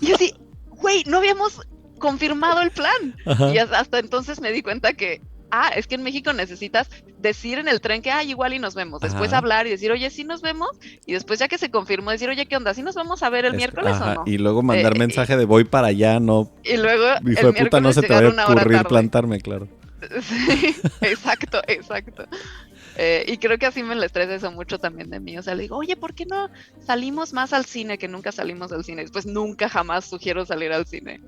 Y yo así, güey, no habíamos confirmado el plan. Ajá. Y hasta entonces me di cuenta que, es que en México necesitas decir en el tren que, igual y nos vemos. Después hablar y decir, oye, sí nos vemos. Y después, ya que se confirmó, decir, oye, ¿qué onda? ¿Sí nos vamos a ver el miércoles o no? Y luego mandar mensaje de voy para allá, no. Y luego, hijo de puta, no se te vaya a ocurrir plantarme, claro. Sí, exacto. Y creo que así me le estresa eso mucho también de mí. O sea, le digo, oye, ¿por qué no salimos más al cine? Que nunca salimos al cine. Después nunca jamás sugiero salir al cine.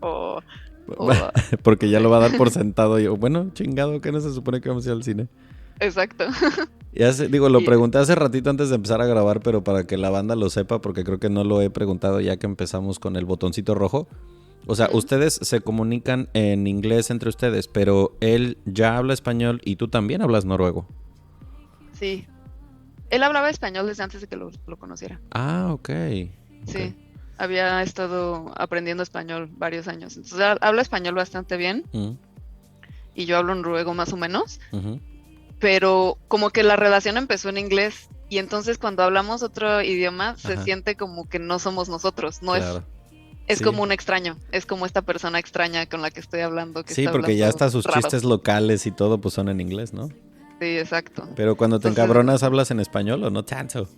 Porque ya lo va a dar por sentado. Yo, bueno, chingado, que no se supone que vamos a ir al cine. Exacto. Lo pregunté hace ratito antes de empezar a grabar, pero para que la banda lo sepa, porque creo que no lo he preguntado ya que empezamos con el botoncito rojo. O sea, ustedes se comunican en inglés entre ustedes, pero él ya habla español y tú también hablas noruego. Sí. Él hablaba español desde antes de que lo conociera. Ok. Sí. Había estado aprendiendo español varios años. Entonces habla español bastante bien. Y yo hablo noruego más o menos. Pero como que la relación empezó en inglés. Y entonces cuando hablamos otro idioma se siente como que no somos nosotros. No claro. Es como un extraño. Es como esta persona extraña con la que estoy hablando. Que sí, está porque hablando ya hasta sus raro. Chistes locales y todo pues son en inglés, ¿no? Sí, exacto. Pero cuando te encabronas, ¿hablas en español o no tanto?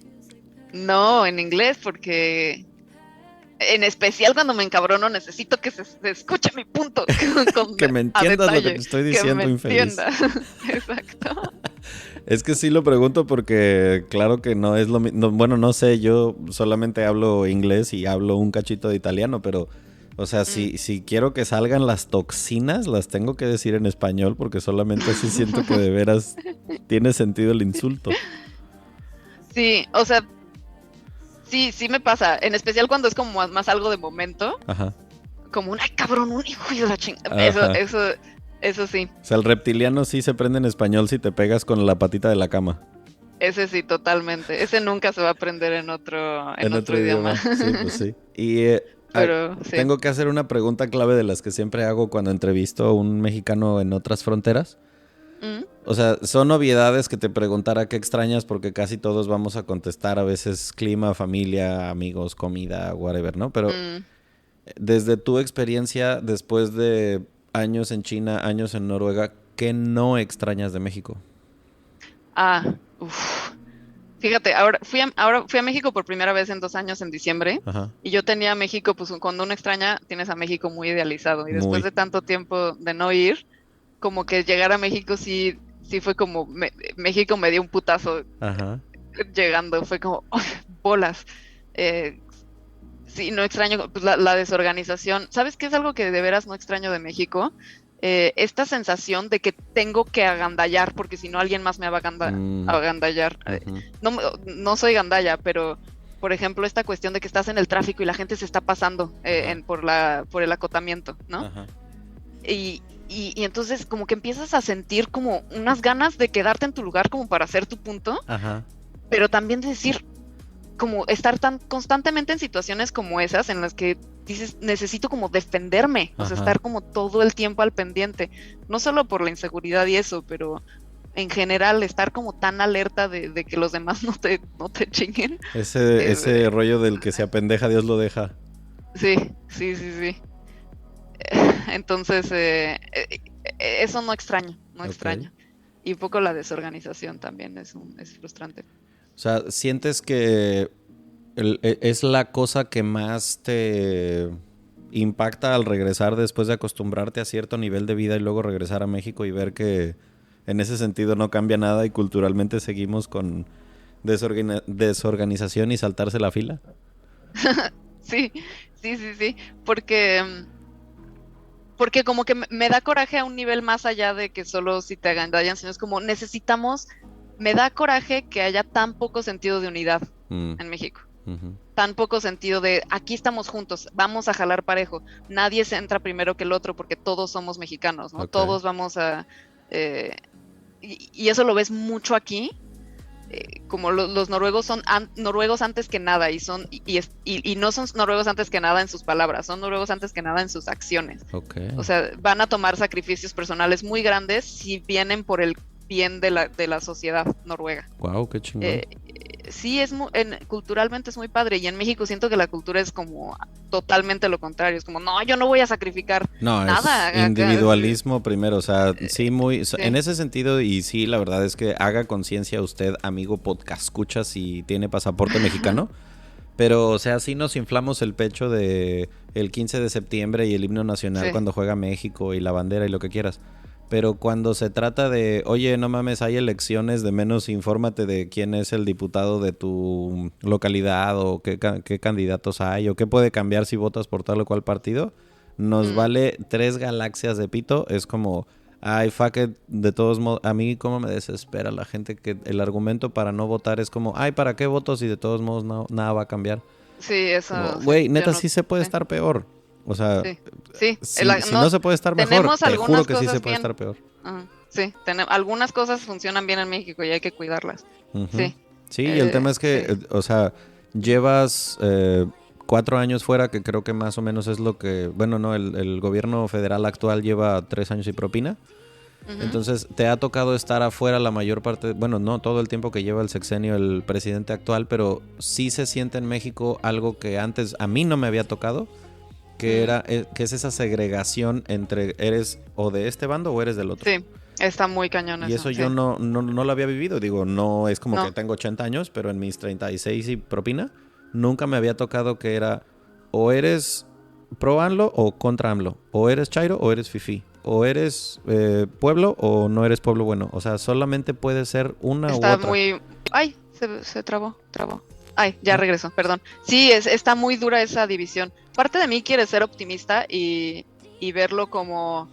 No, en inglés, porque en especial cuando me encabrono necesito que se escuche mi punto. Que me entiendas lo que te estoy diciendo, que me infeliz. Exacto. Es que sí lo pregunto porque claro que no es lo mismo. Bueno, no sé, yo solamente hablo inglés y hablo un cachito de italiano, pero... O sea, si quiero que salgan las toxinas, las tengo que decir en español porque solamente así siento que de veras tiene sentido el insulto. Sí, o sea, sí me pasa. En especial cuando es como más algo de momento. Ajá. Como un, ay, cabrón, un hijo de la chingada. Eso sí. O sea, el reptiliano sí se prende en español si te pegas con la patita de la cama. Ese sí, totalmente. Ese nunca se va a aprender en otro idioma. Sí, pues sí. Y... Pero, sí. Tengo que hacer una pregunta clave de las que siempre hago cuando entrevisto a un mexicano en otras fronteras. O sea, son obviedades que te preguntara qué extrañas porque casi todos vamos a contestar a veces clima, familia, amigos, comida, whatever, ¿no? Pero desde tu experiencia, después de años en China, años en Noruega, ¿qué no extrañas de México? Fíjate, ahora fui a México por primera vez en 2 años en diciembre. Ajá. Y yo tenía a México, pues cuando uno extraña, tienes a México muy idealizado. Y después de tanto tiempo de no ir, como que llegar a México sí fue como, México me dio un putazo. Ajá. Llegando, fue como, bolas. Sí, no extraño, pues la desorganización. ¿Sabes qué es algo que de veras no extraño de México? Esta sensación de que tengo que agandallar porque si no alguien más me va a agandallar. No soy gandalla, pero por ejemplo esta cuestión de que estás en el tráfico y la gente se está pasando por el acotamiento, ¿no? Ajá. Y entonces como que empiezas a sentir como unas ganas de quedarte en tu lugar como para hacer tu punto. Ajá. Pero también de decir, como estar tan constantemente en situaciones como esas en las que dices, necesito como defenderme, o sea, estar como todo el tiempo al pendiente, no solo por la inseguridad y eso, pero en general estar como tan alerta de que los demás no te chinguen. Ese rollo del que se apendeja, Dios lo deja. Sí. Entonces, eso no extraño. Y un poco la desorganización también es frustrante. O sea, ¿sientes que es la cosa que más te impacta al regresar después de acostumbrarte a cierto nivel de vida y luego regresar a México y ver que en ese sentido no cambia nada y culturalmente seguimos con desorganización y saltarse la fila? Sí, porque como que me da coraje a un nivel más allá de que solo si te agandallan, sino es como me da coraje que haya tan poco sentido de unidad en México. Tan poco sentido de aquí estamos juntos, vamos a jalar parejo, nadie se entra primero que el otro porque todos somos mexicanos, ¿no? Okay. Todos vamos a... y eso lo ves mucho aquí, como los noruegos son noruegos antes que nada y no son noruegos antes que nada en sus palabras, son noruegos antes que nada en sus acciones. Okay. O sea, van a tomar sacrificios personales muy grandes si vienen por el bien de la sociedad noruega. Wow, qué chingón. Sí, culturalmente es muy padre, y en México siento que la cultura es como totalmente lo contrario, es como, no, yo no voy a sacrificar nada. Es individualismo primero, o sea, sí, en ese sentido, y sí, la verdad es que haga conciencia usted, amigo podcast escucha, si tiene pasaporte mexicano, pero, o sea, sí nos inflamos el pecho de el 15 de septiembre y el himno nacional cuando juega México y la bandera y lo que quieras. Pero cuando se trata de, oye, no mames, hay elecciones, de menos infórmate de quién es el diputado de tu localidad o qué candidatos hay o qué puede cambiar si votas por tal o cual partido, nos vale 3 galaxias de pito. Es como, ay, fuck it, de todos modos, a mí cómo me desespera la gente que el argumento para no votar es como, ay, ¿para qué voto si de todos modos nada va a cambiar? Sí, eso. Güey, neta, sí se puede estar peor. O sea, sí. Si no se puede estar mejor, te juro que sí se puede estar peor. Sí, algunas cosas funcionan bien en México y hay que cuidarlas. Sí, y el tema es que, o sea, llevas 4 años fuera, que creo que más o menos es lo que... Bueno, no, el gobierno federal actual lleva 3 años y propina. Entonces, te ha tocado estar afuera la mayor parte... Bueno, no todo el tiempo que lleva el sexenio el presidente actual, pero sí se siente en México algo que antes a mí no me había tocado, que es esa segregación entre eres o de este bando o eres del otro. Sí, está muy cañón eso. Y eso yo no lo había vivido. Digo, no es como que tengo 80 años, pero en mis 36 y propina, nunca me había tocado que era o eres pro AMLO o contra AMLO. O eres chairo o eres fifí. O eres pueblo o no eres pueblo bueno. O sea, solamente puede ser una u otra. Está muy... Ay, se trabó. Ay, ya regresó, perdón. Sí, está muy dura esa división. Parte de mí quiere ser optimista y verlo como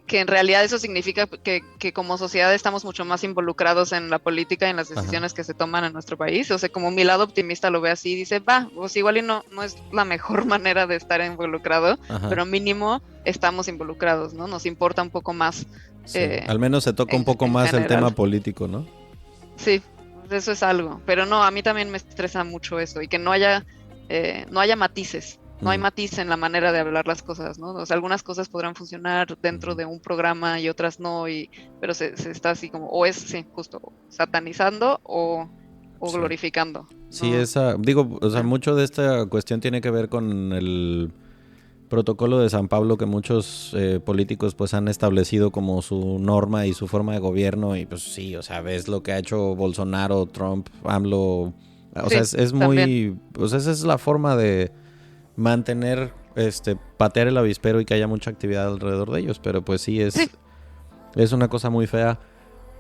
que en realidad eso significa que como sociedad estamos mucho más involucrados en la política y en las decisiones que se toman en nuestro país. O sea, como mi lado optimista lo ve así y dice, pues igual y no es la mejor manera de estar involucrado, pero mínimo estamos involucrados, ¿no? Nos importa un poco más. Sí. Al menos se toca un poco más general. El tema político, ¿no? Sí. Eso es algo, pero no, a mí también me estresa mucho eso y que no haya matices, no hay matiz en la manera de hablar las cosas, ¿no? O sea, algunas cosas podrán funcionar dentro de un programa y otras no, pero se está así como, o es, justo, satanizando o glorificando, ¿no? Sí, o sea, mucho de esta cuestión tiene que ver con el protocolo de San Pablo que muchos políticos pues han establecido como su norma y su forma de gobierno, y pues sí, o sea, ves lo que ha hecho Bolsonaro, Trump, AMLO, o sea, es muy, pues esa es la forma de mantener, patear el avispero y que haya mucha actividad alrededor de ellos, pero pues sí es una cosa muy fea.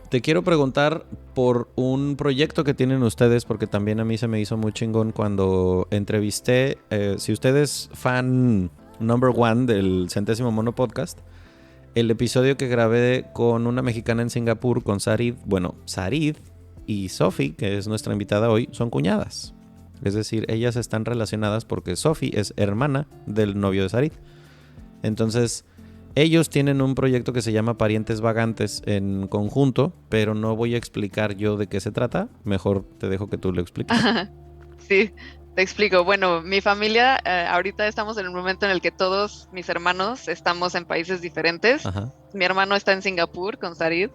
Te quiero preguntar por un proyecto que tienen ustedes, porque también a mí se me hizo muy chingón cuando entrevisté, si usted es fan number 1 del 100º Mono Podcast, el episodio que grabé con una mexicana en Singapur, con Sarid. Bueno, Sarid y Sofi, que es nuestra invitada hoy, son cuñadas. Es decir, ellas están relacionadas porque Sofi es hermana del novio de Sarid. Entonces, ellos tienen un proyecto que se llama Parientes Vagantes en conjunto, pero no voy a explicar yo de qué se trata. Mejor te dejo que tú lo expliques. Sí. Te explico. Bueno, mi familia, ahorita estamos en un momento en el que todos mis hermanos estamos en países diferentes. Ajá. Mi hermano está en Singapur con Sarid,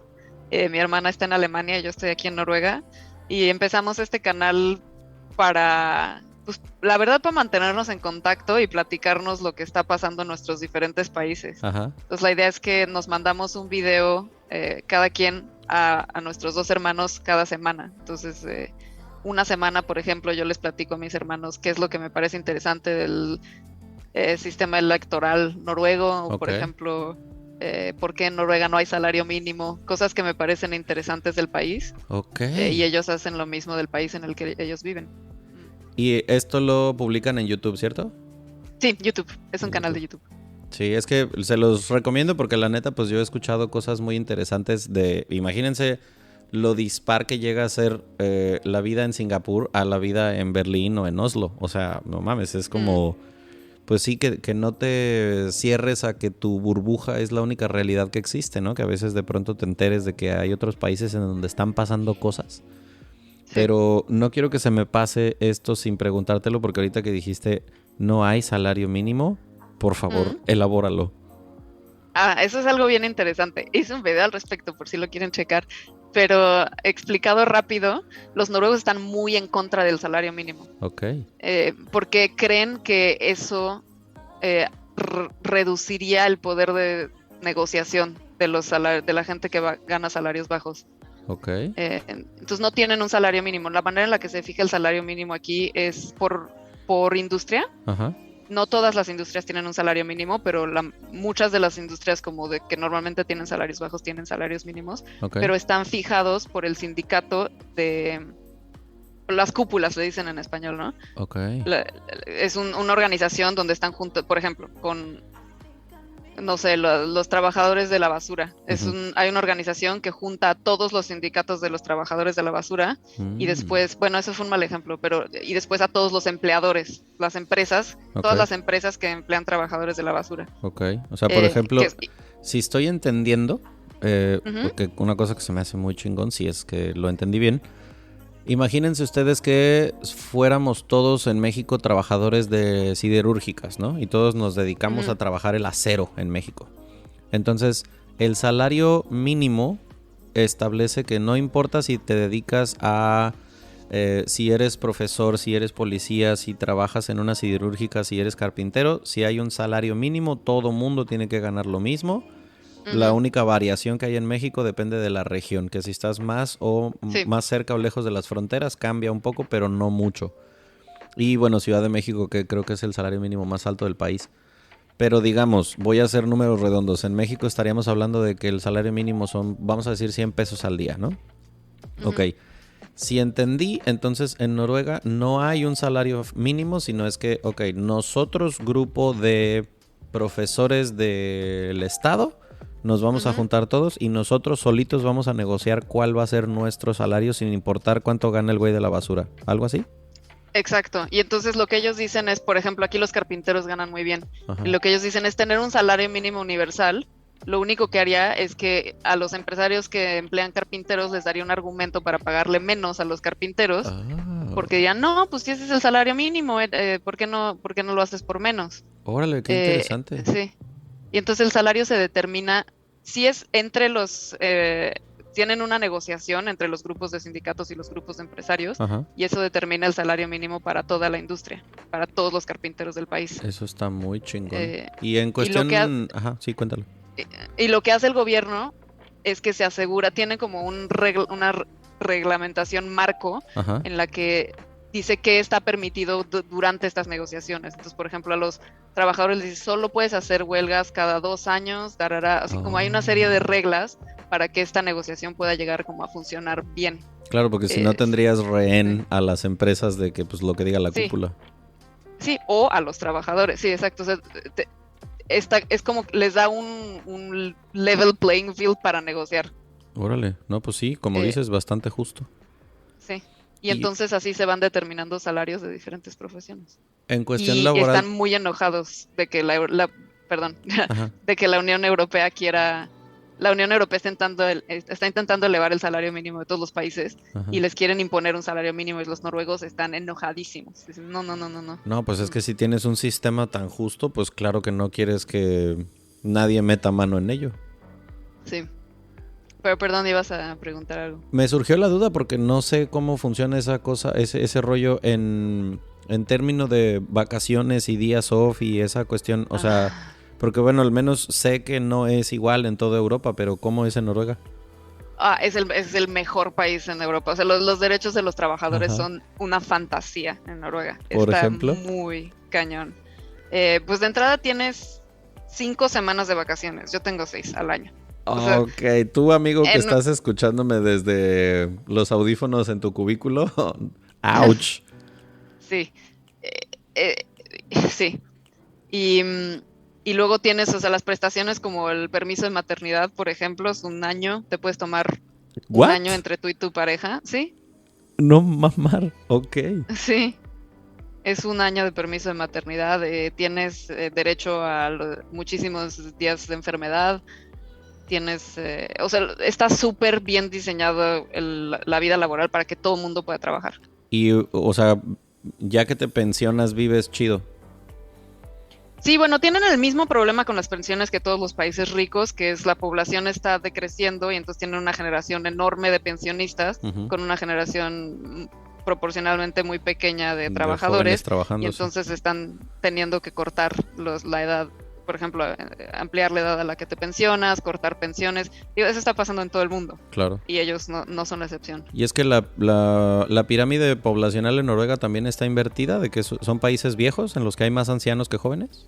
mi hermana está en Alemania y yo estoy aquí en Noruega. Y empezamos este canal para, pues, la verdad, para mantenernos en contacto y platicarnos lo que está pasando en nuestros diferentes países. Ajá. Entonces la idea es que nos mandamos un video cada quien a nuestros 2 hermanos cada semana. Entonces... una semana, por ejemplo, yo les platico a mis hermanos qué es lo que me parece interesante del sistema electoral noruego, o por ejemplo, por qué en Noruega no hay salario mínimo, cosas que me parecen interesantes del país. Y ellos hacen lo mismo del país en el que ellos viven. Y esto lo publican en YouTube, ¿cierto? Sí, YouTube, es un canal de YouTube. Sí, es que se los recomiendo porque la neta, pues yo he escuchado cosas muy interesantes imagínense lo dispar que llega a ser la vida en Singapur a la vida en Berlín o en Oslo. O sea, no mames, es como... Pues sí, que no te cierres a que tu burbuja es la única realidad que existe, ¿no? Que a veces de pronto te enteres de que hay otros países en donde están pasando cosas. Pero no quiero que se me pase esto sin preguntártelo, porque ahorita que dijiste no hay salario mínimo, por favor, elabóralo. Eso es algo bien interesante. Hice un video al respecto por si lo quieren checar. Pero explicado rápido, los noruegos están muy en contra del salario mínimo. Ok. Porque creen que eso reduciría el poder de negociación de la gente que gana salarios bajos. Ok. Entonces no tienen un salario mínimo. La manera en la que se fija el salario mínimo aquí es por industria. Ajá. No todas las industrias tienen un salario mínimo, pero muchas de las industrias como de que normalmente tienen salarios bajos tienen salarios mínimos, pero están fijados por el sindicato de las cúpulas, le dicen en español, ¿no? Okay. Es una organización donde están juntos, por ejemplo, con, no sé, los trabajadores de la basura. Hay una organización que junta a todos los sindicatos de los trabajadores de la basura y después, bueno, eso fue un mal ejemplo, y después a todos los empleadores, las empresas, todas las empresas que emplean trabajadores de la basura. Ok, o sea, por ejemplo, si estoy entendiendo, porque una cosa que se me hace muy chingón, si es que lo entendí bien, imagínense ustedes que fuéramos todos en México trabajadores de siderúrgicas, ¿no? Y todos nos dedicamos a trabajar el acero en México. Entonces, el salario mínimo establece que no importa si te dedicas a... si eres profesor, si eres policía, si trabajas en una siderúrgica, si eres carpintero, si hay un salario mínimo, todo mundo tiene que ganar lo mismo. La única variación que hay en México depende de la región, que si estás más cerca o lejos de las fronteras cambia un poco, pero no mucho. Y bueno, Ciudad de México, que creo que es el salario mínimo más alto del país. Pero digamos, voy a hacer números redondos. En México estaríamos hablando de que el salario mínimo son, vamos a decir, 100 pesos al día, ¿no? Ok. Si entendí, entonces en Noruega no hay un salario mínimo, sino es que, nosotros, grupo de profesores del estado, nos vamos a juntar todos y nosotros solitos vamos a negociar cuál va a ser nuestro salario sin importar cuánto gana el güey de la basura. ¿Algo así? Exacto. Y entonces lo que ellos dicen es, por ejemplo, aquí los carpinteros ganan muy bien. Y lo que ellos dicen es tener un salario mínimo universal. Lo único que haría es que a los empresarios que emplean carpinteros les daría un argumento para pagarle menos a los carpinteros. Porque dirían, no, pues si ese es el salario mínimo, ¿por qué no lo haces por menos? Órale, qué interesante. Sí. Y entonces el salario se determina, si es entre los, tienen una negociación entre los grupos de sindicatos y los grupos de empresarios, y eso determina el salario mínimo para toda la industria, para todos los carpinteros del país. Eso está muy chingón. Y en cuestión... sí, cuéntalo. Y lo que hace el gobierno es que se asegura, tiene como una reglamentación marco en la que dice que está permitido durante estas negociaciones. Entonces, por ejemplo, a los trabajadores les dice, solo puedes hacer huelgas cada 2 años, así como hay una serie de reglas para que esta negociación pueda llegar como a funcionar bien. Claro, porque si no tendrías rehén a las empresas de que pues lo que diga la cúpula. Sí, o a los trabajadores, sí, exacto. O sea, es como les da un level playing field para negociar. Órale, no, pues sí, como dices, bastante justo. Sí. Y entonces así se van determinando salarios de diferentes profesiones. En cuestión laboral... están muy enojados de que de que la Unión Europea está intentando elevar el salario mínimo de todos los países y les quieren imponer un salario mínimo y los noruegos están enojadísimos. Dicen, no. No, pues es que si tienes un sistema tan justo, pues claro que no quieres que nadie meta mano en ello. Sí. Pero perdón, ibas a preguntar algo. Me surgió la duda porque no sé cómo funciona esa cosa, ese rollo en términos de vacaciones y días off y esa cuestión, o sea, porque bueno, al menos sé que no es igual en toda Europa, pero ¿cómo es en Noruega? Es el mejor país en Europa. O sea, los derechos de los trabajadores son una fantasía en Noruega. ¿Por ejemplo? Muy cañón. Pues de entrada tienes 5 semanas de vacaciones. Yo tengo 6 al año. O sea, ok, tú amigo que estás escuchándome desde los audífonos en tu cubículo, ¡ouch! Sí, sí. Y luego tienes, o sea, las prestaciones como el permiso de maternidad, por ejemplo, es 1 año, te puedes tomar un año entre tú y tu pareja, ¿sí? No mamar, ok. Sí, es 1 año de permiso de maternidad, tienes derecho a muchísimos días de enfermedad. tienes, o sea, está súper bien diseñado la vida laboral para que todo el mundo pueda trabajar. Y, o sea, ya que te pensionas, vives chido. Sí, bueno, tienen el mismo problema con las pensiones que todos los países ricos, que es la población está decreciendo y entonces tienen una generación enorme de pensionistas con una generación proporcionalmente muy pequeña de trabajadores y entonces están teniendo que cortar la edad, por ejemplo, ampliar la edad a la que te pensionas, cortar pensiones. Digo, eso está pasando en todo el mundo. Claro. Y ellos no son la excepción. Y es que la pirámide poblacional en Noruega también está invertida, de que son países viejos en los que hay más ancianos que jóvenes.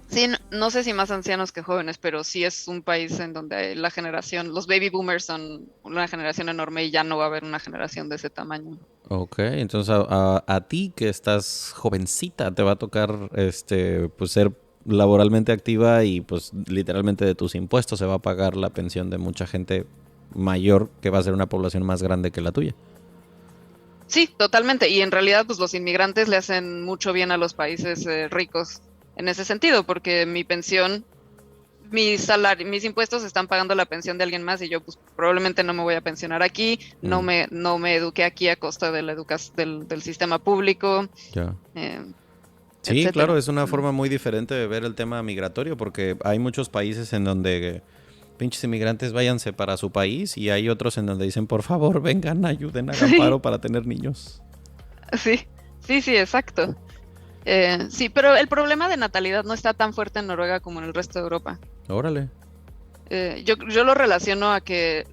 Sí, no sé si más ancianos que jóvenes, pero sí es un país en donde la generación, los baby boomers son una generación enorme y ya no va a haber una generación de ese tamaño. Ok, entonces a ti que estás jovencita te va a tocar pues ser laboralmente activa y pues literalmente de tus impuestos se va a pagar la pensión de mucha gente mayor que va a ser una población más grande que la tuya. Sí, totalmente. Y en realidad pues los inmigrantes le hacen mucho bien a los países ricos en ese sentido, porque mi pensión, mi salario, mis impuestos están pagando la pensión de alguien más y yo pues probablemente no me voy a pensionar aquí, no me eduqué aquí a costa de la del sistema público. Ya. Sí, etcétera. Claro, es una forma muy diferente de ver el tema migratorio, porque hay muchos países en donde pinches inmigrantes váyanse para su país y hay otros en donde dicen, por favor, vengan, ayuden, hagan paro para tener niños. Sí, exacto. Sí, pero el problema de natalidad no está tan fuerte en Noruega como en el resto de Europa. Órale. Yo lo relaciono a que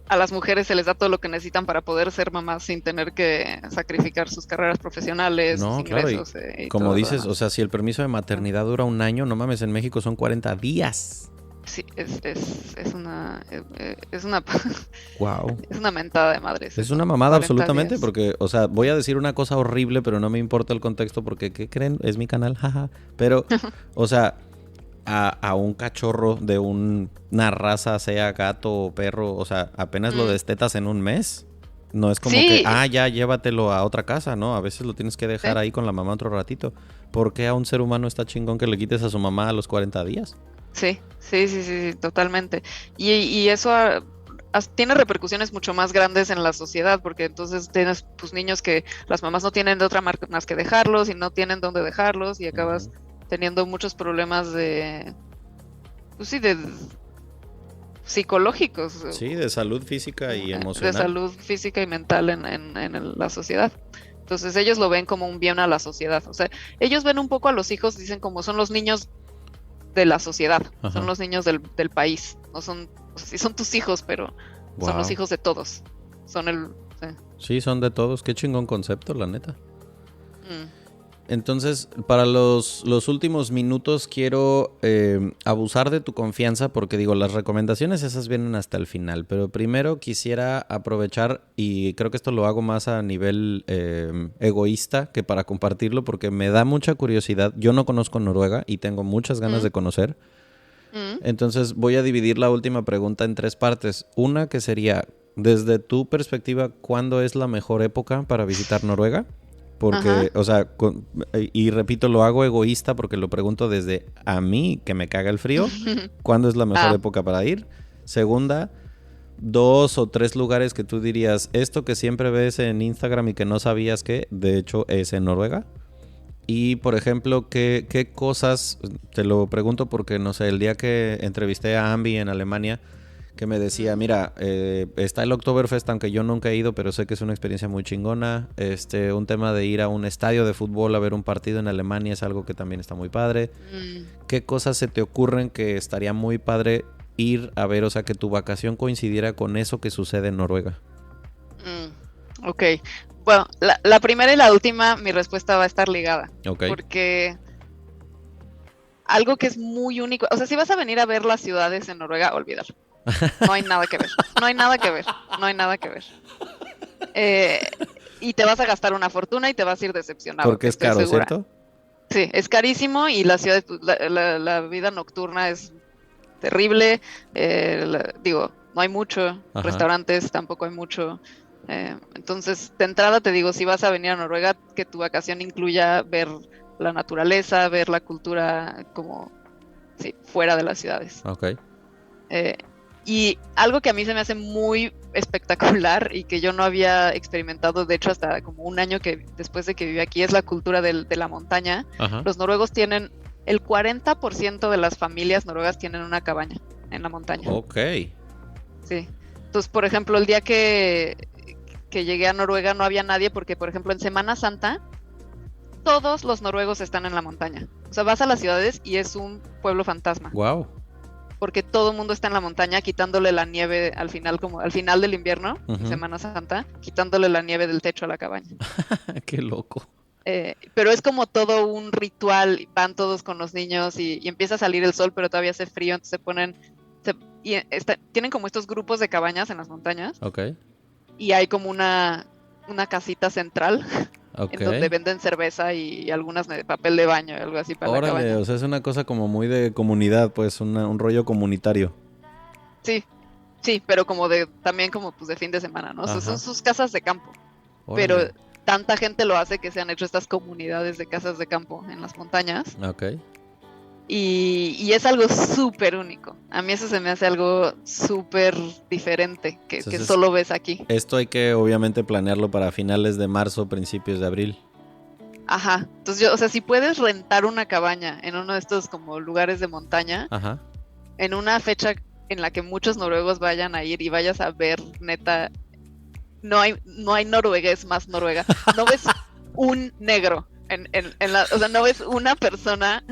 a las mujeres se les da todo lo que necesitan para poder ser mamás sin tener que sacrificar sus carreras profesionales, sus ingresos. Claro, y como dices, o sea, si el permiso de maternidad dura un año, no mames, en México son 40 días. Sí, es una wow. Es una mentada de madre. Es una mamada absolutamente, porque, o sea, voy a decir una cosa horrible, pero no me importa el contexto porque, ¿qué creen? Es mi canal, jaja. Pero, o sea, a un cachorro de una raza, sea gato o perro, o sea, apenas lo destetas en un mes. No es como que, ya llévatelo a otra casa, ¿no? A veces lo tienes que dejar ahí con la mamá otro ratito. ¿Por qué a un ser humano está chingón que le quites a su mamá a los 40 días? Sí, totalmente. Y eso tiene repercusiones mucho más grandes en la sociedad, porque entonces tienes pues niños que las mamás no tienen de otra más que dejarlos y no tienen dónde dejarlos y acabas teniendo muchos problemas de psicológicos. Sí, de salud física y emocional. De salud física y mental en la sociedad. Entonces ellos lo ven como un bien a la sociedad. O sea, ellos ven un poco a los hijos, dicen como son los niños de la sociedad, son los niños del país, no son, o sea, sí son tus hijos, pero son los hijos de todos, Sí, son de todos, qué chingón concepto, la neta. Entonces, para los últimos minutos quiero abusar de tu confianza porque digo, las recomendaciones esas vienen hasta el final, pero primero quisiera aprovechar y creo que esto lo hago más a nivel egoísta que para compartirlo porque me da mucha curiosidad. Yo no conozco Noruega y tengo muchas ganas de conocer. Entonces voy a dividir la última pregunta en 3 partes. Una que sería, desde tu perspectiva, ¿cuándo es la mejor época para visitar Noruega? Porque, o sea, y repito, lo hago egoísta porque lo pregunto desde a mí, que me caga el frío, ¿cuándo es la mejor época para ir? Segunda, 2 o 3 lugares que tú dirías, esto que siempre ves en Instagram y que no sabías que, de hecho, es en Noruega. Y, por ejemplo, ¿qué cosas, te lo pregunto porque, no sé, el día que entrevisté a Ambi en Alemania, que me decía, mira, está el Oktoberfest, aunque yo nunca he ido, pero sé que es una experiencia muy chingona. Un tema de ir a un estadio de fútbol a ver un partido en Alemania es algo que también está muy padre. ¿Qué cosas se te ocurren que estaría muy padre ir a ver? O sea, que tu vacación coincidiera con eso que sucede en Noruega. Ok. Bueno, la primera y la última, mi respuesta va a estar ligada. Okay. Porque algo que es muy único, o sea, si vas a venir a ver las ciudades en Noruega, olvídalo. No hay nada que ver. Y te vas a gastar una fortuna y te vas a ir decepcionado. Porque es caro, segura. ¿Cierto? Sí, es carísimo y la ciudad, la vida nocturna es terrible. Digo, no hay mucho. Restaurantes tampoco hay mucho. Entonces, de entrada te digo, si vas a venir a Noruega, que tu vacación incluya ver la naturaleza, ver la cultura como sí, fuera de las ciudades. Ok. Y algo que a mí se me hace muy espectacular y que yo no había experimentado, de hecho, hasta como un año después de que viví aquí, es la cultura de la montaña. Ajá. Los noruegos tienen, el 40% de las familias noruegas tienen una cabaña en la montaña. Ok. Sí. Entonces, por ejemplo, el día que llegué a Noruega no había nadie porque, por ejemplo, en Semana Santa, todos los noruegos están en la montaña. O sea, vas a las ciudades y es un pueblo fantasma. Wow. Porque todo el mundo está en la montaña quitándole la nieve al final del invierno, uh-huh. Semana Santa, quitándole la nieve del techo a la cabaña. Qué loco. Pero es como todo un ritual, van todos con los niños y empieza a salir el sol, pero todavía hace frío, entonces se ponen, tienen como estos grupos de cabañas en las montañas. Okay. Y hay como una casita central. Okay. En donde venden cerveza y algunas de papel de baño, algo así para la cabaña. O sea, es una cosa como muy de comunidad, pues, un rollo comunitario. Sí, pero como también como pues de fin de semana, ¿no? O sea, son sus casas de campo. Órale. Pero tanta gente lo hace que se han hecho estas comunidades de casas de campo en las montañas. Ok. Y es algo súper único. A mí eso se me hace algo súper diferente que solo ves aquí. Esto hay que obviamente planearlo para finales de marzo, principios de abril. Ajá. Entonces o sea, si puedes rentar una cabaña en uno de estos como lugares de montaña, ajá, en una fecha en la que muchos noruegos vayan a ir y vayas a ver, neta, no hay noruegués más Noruega. No ves un negro o sea, no ves una persona.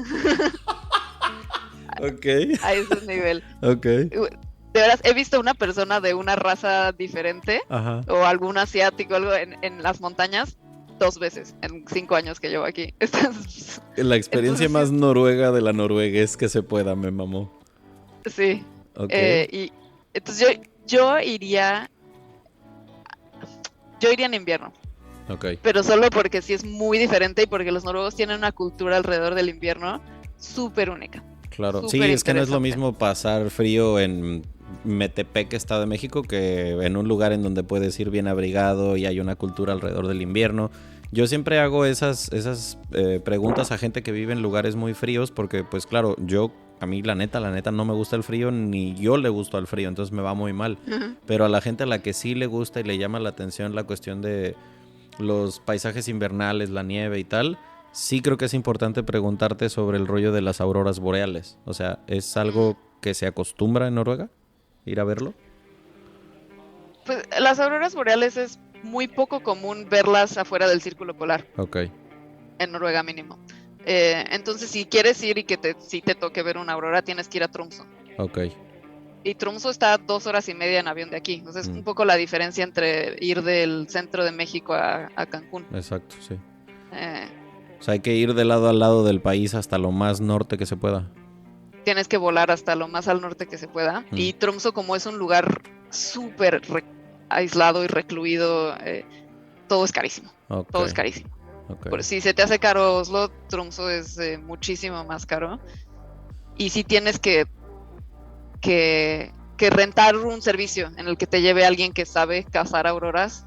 Okay. A ese nivel. Okay. De veras, he visto una persona de una raza diferente, ajá, o algún asiático, algo en las montañas 2 veces en 5 años que llevo aquí. La experiencia más noruega de la noruegués que se pueda, me mamó. Sí. Okay. Y entonces yo iría en invierno. Okay. Pero solo porque sí es muy diferente y porque los noruegos tienen una cultura alrededor del invierno súper única. Claro, sí, es que no es lo mismo pasar frío en Metepec, Estado de México, que en un lugar en donde puedes ir bien abrigado y hay una cultura alrededor del invierno. Yo siempre hago esas preguntas a gente que vive en lugares muy fríos porque, pues claro, a mí la neta no me gusta el frío, ni yo le gusto al frío, entonces me va muy mal. Uh-huh. Pero a la gente a la que sí le gusta y le llama la atención la cuestión de los paisajes invernales, la nieve y tal, sí creo que es importante preguntarte sobre el rollo de las auroras boreales. O sea, ¿es algo que se acostumbra en Noruega? ¿Ir a verlo? Pues las auroras boreales es muy poco común verlas afuera del círculo polar. Ok. En Noruega mínimo. Entonces, si quieres ir y si te toque ver una aurora, tienes que ir a Tromsø. Ok. Y Tromsø está 2 horas y media en avión de aquí. Entonces, es un poco la diferencia entre ir del centro de México a Cancún. Exacto, sí. O sea, hay que ir de lado a lado del país hasta lo más norte que se pueda. Tienes que volar hasta lo más al norte que se pueda. Y Tromsø, como es un lugar súper aislado y recluido, todo es carísimo. Okay. Todo es carísimo. Okay. Si se te hace caro Oslo, Tromsø es muchísimo más caro. Y si tienes que rentar un servicio en el que te lleve alguien que sabe cazar auroras.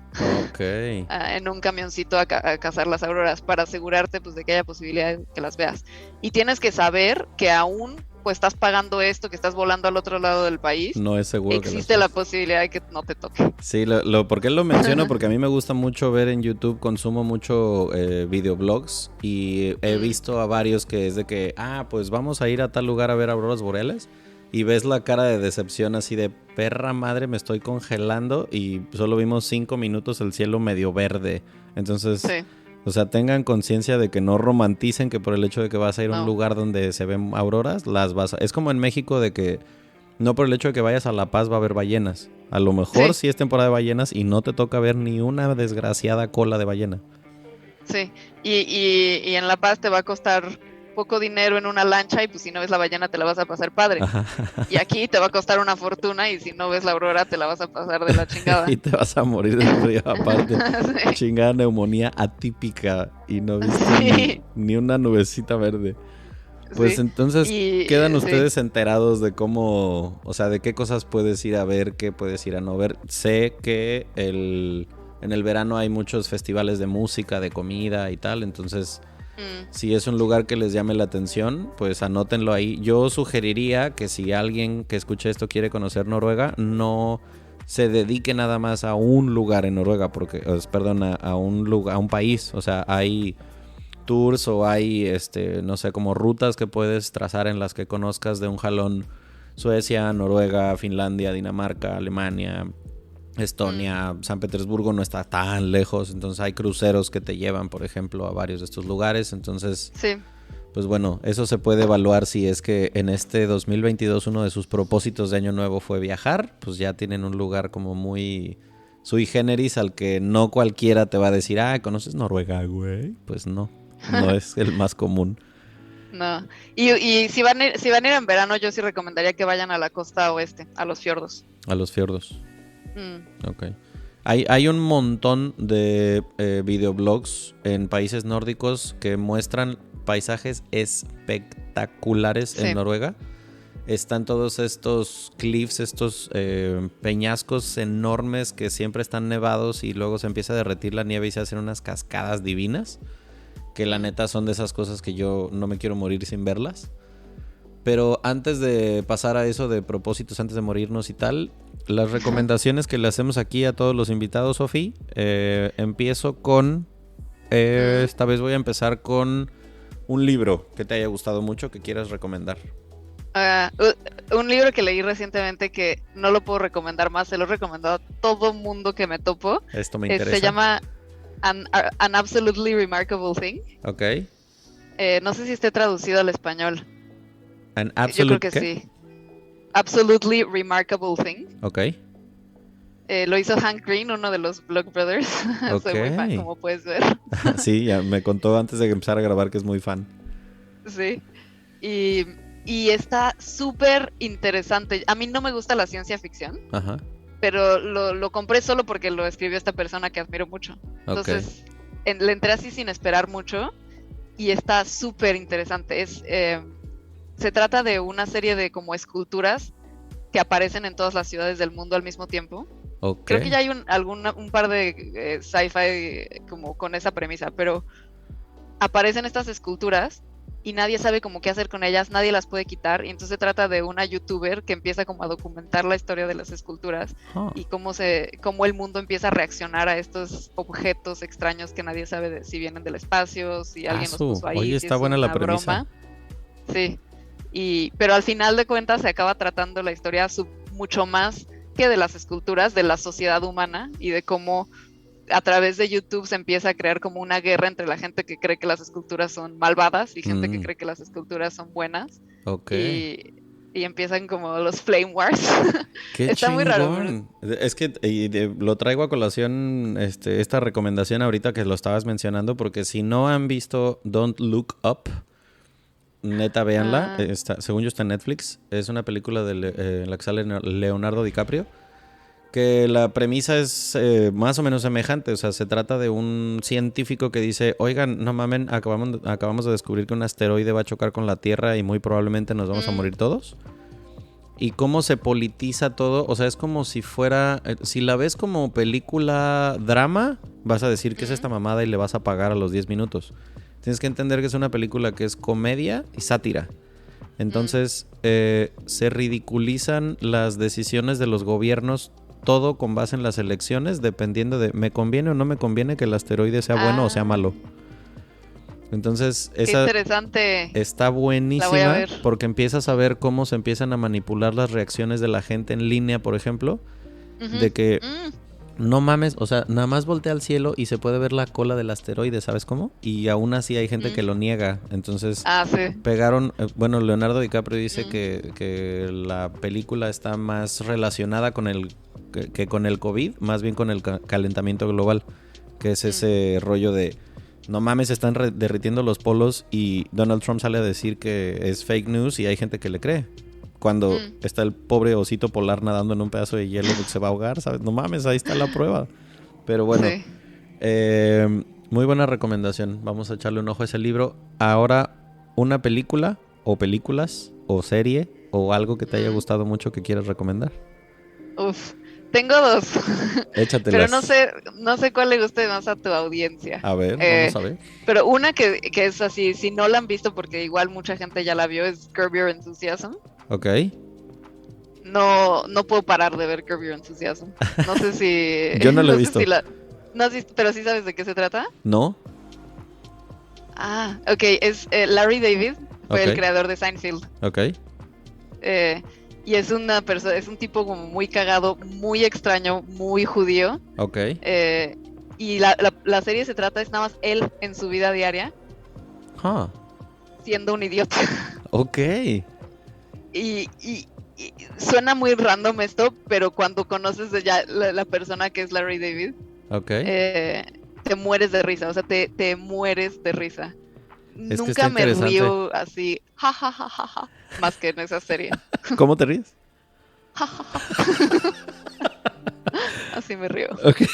Okay. En un camioncito a cazar las auroras para asegurarte pues de que haya posibilidad de que las veas. Y tienes que saber que aún pues estás pagando esto, que estás volando al otro lado del país, no es seguro existe la posibilidad de que no te toque. Sí, ¿por qué lo menciono? Porque a mí me gusta mucho ver en YouTube, consumo mucho videoblogs y he visto a varios que es de que, pues vamos a ir a tal lugar a ver auroras boreales. Y ves la cara de decepción así de perra madre, me estoy congelando y solo vimos 5 minutos el cielo medio verde. Entonces, sí. O sea, tengan conciencia de que no romanticen que por el hecho de que vas a ir a un lugar donde se ven auroras, es como en México de que no por el hecho de que vayas a La Paz va a haber ballenas. A lo mejor sí es temporada de ballenas y no te toca ver ni una desgraciada cola de ballena. Sí, y en La Paz te va a costar poco dinero en una lancha y pues si no ves la ballena te la vas a pasar padre. Y aquí te va a costar una fortuna y si no ves la aurora te la vas a pasar de la chingada. Y te vas a morir de frío aparte. Sí. Chingada neumonía atípica y no viste ni una nubecita verde. Pues entonces quedan ustedes enterados de cómo, o sea, de qué cosas puedes ir a ver, qué puedes ir a no ver. Sé que en el verano hay muchos festivales de música, de comida y tal, entonces Si es un lugar que les llame la atención, pues anótenlo ahí. Yo sugeriría que si alguien que escuche esto quiere conocer Noruega, no se dedique nada más a un lugar en Noruega, porque, perdón, a un país. O sea, hay tours o hay, no sé, como rutas que puedes trazar en las que conozcas de un jalón Suecia, Noruega, Finlandia, Dinamarca, Alemania, Estonia, San Petersburgo no está tan lejos, entonces hay cruceros que te llevan, por ejemplo, a varios de estos lugares, entonces, pues bueno, eso se puede evaluar si es que en este 2022 uno de sus propósitos de año nuevo fue viajar, pues ya tienen un lugar como muy sui generis al que no cualquiera te va a decir, ¿conoces Noruega, güey? Pues no es el más común. No, y si van a ir en verano, yo sí recomendaría que vayan a la costa oeste, a los fiordos. A los fiordos. Ok. Hay un montón de videoblogs en países nórdicos que muestran paisajes espectaculares en Noruega. Están todos estos cliffs, estos peñascos enormes que siempre están nevados y luego se empieza a derretir la nieve y se hacen unas cascadas divinas. Que la neta son de esas cosas que yo no me quiero morir sin verlas. Pero antes de pasar a eso de propósitos, antes de morirnos y tal, las recomendaciones que le hacemos aquí a todos los invitados, Sofi, empiezo con... esta vez voy a empezar con un libro que te haya gustado mucho, que quieras recomendar. Un libro que leí recientemente que no lo puedo recomendar más, se lo he recomendado a todo mundo que me topo. Esto me interesa. Se llama An Absolutely Remarkable Thing. Ok. No sé si esté traducido al español. Yo creo que sí. Absolutely Remarkable Thing. Ok. Lo hizo Hank Green, uno de los Block Brothers. Okay. Soy muy fan, como puedes ver. Sí, ya me contó antes de empezar a grabar que es muy fan. Sí. Y está súper interesante. A mí no me gusta la ciencia ficción. Ajá. Pero lo compré solo porque lo escribió esta persona que admiro mucho. Entonces, le entré así sin esperar mucho y está súper interesante. Se trata de una serie de como esculturas que aparecen en todas las ciudades del mundo al mismo tiempo. Okay. Creo que ya hay un par de sci-fi como con esa premisa, pero aparecen estas esculturas y nadie sabe cómo qué hacer con ellas, nadie las puede quitar, y entonces se trata de una youtuber que empieza como a documentar la historia de las esculturas y cómo el mundo empieza a reaccionar a estos objetos extraños que nadie sabe si vienen del espacio, si alguien los puso ahí. Oye, está buena la premisa. Broma. Sí, pero al final de cuentas se acaba tratando la historia mucho más que de las esculturas, de la sociedad humana y de cómo a través de YouTube se empieza a crear como una guerra entre la gente que cree que las esculturas son malvadas y gente que cree que las esculturas son buenas. Okay. Y empiezan como los flame wars. Qué está chingón. muy raro. Es que lo traigo a colación esta recomendación ahorita que lo estabas mencionando, porque si no han visto Don't Look Up, neta véanla. Según yo está en Netflix. Es una película en la que sale Leonardo DiCaprio. Que la premisa es más o menos semejante. O sea, se trata de un científico que dice: oigan, no mamen, acabamos de descubrir que un asteroide va a chocar con la Tierra y muy probablemente nos vamos a morir todos. Y cómo se politiza todo. O sea, es como si fuera... si la ves como película drama, vas a decir: ¿qué es esta mamada? Y le vas a pagar a los 10 minutos. Tienes que entender que es una película que es comedia y sátira. Entonces, se ridiculizan las decisiones de los gobiernos, todo con base en las elecciones, dependiendo de ¿me conviene o no me conviene que el asteroide sea bueno o sea malo? Entonces, esa interesante. Está buenísima porque empiezas a ver cómo se empiezan a manipular las reacciones de la gente en línea, por ejemplo, de que no mames, o sea, nada más voltea al cielo y se puede ver la cola del asteroide, ¿sabes cómo? Y aún así hay gente que lo niega. Entonces, pegaron... bueno, Leonardo DiCaprio dice que la película está más relacionada con con el COVID, más bien con el calentamiento global, que es ese rollo de... No mames, están derritiendo los polos y Donald Trump sale a decir que es fake news y hay gente que le cree. Cuando está el pobre osito polar nadando en un pedazo de hielo que se va a ahogar, ¿sabes? No mames, ahí está la prueba. Pero bueno, muy buena recomendación. Vamos a echarle un ojo a ese libro. Ahora, una película o películas o serie o algo que te haya gustado mucho que quieras recomendar. Tengo dos. Échatelas. Pero no sé cuál le guste más a tu audiencia. A ver, vamos a ver. Pero una que es así, si no la han visto, porque igual mucha gente ya la vio, es Curb Your Enthusiasm. Ok. No puedo parar de ver Curb Your Enthusiasm. No sé si... Yo no la he visto. ¿No has visto? ¿Pero sí sabes de qué se trata? No. Ah, ok. Es Larry David, fue el creador de Seinfeld. Ok. Y es una persona, es un tipo como muy cagado, muy extraño, muy judío. Ok. Y la serie se trata, es nada más él en su vida diaria. Siendo un idiota. Ok. Y suena muy random esto, pero cuando conoces ya la persona que es Larry David, te mueres de risa, o sea, te mueres de risa. Nunca me río así, ja, más que en esa serie. ¿Cómo te ríes? Así me río. Okay.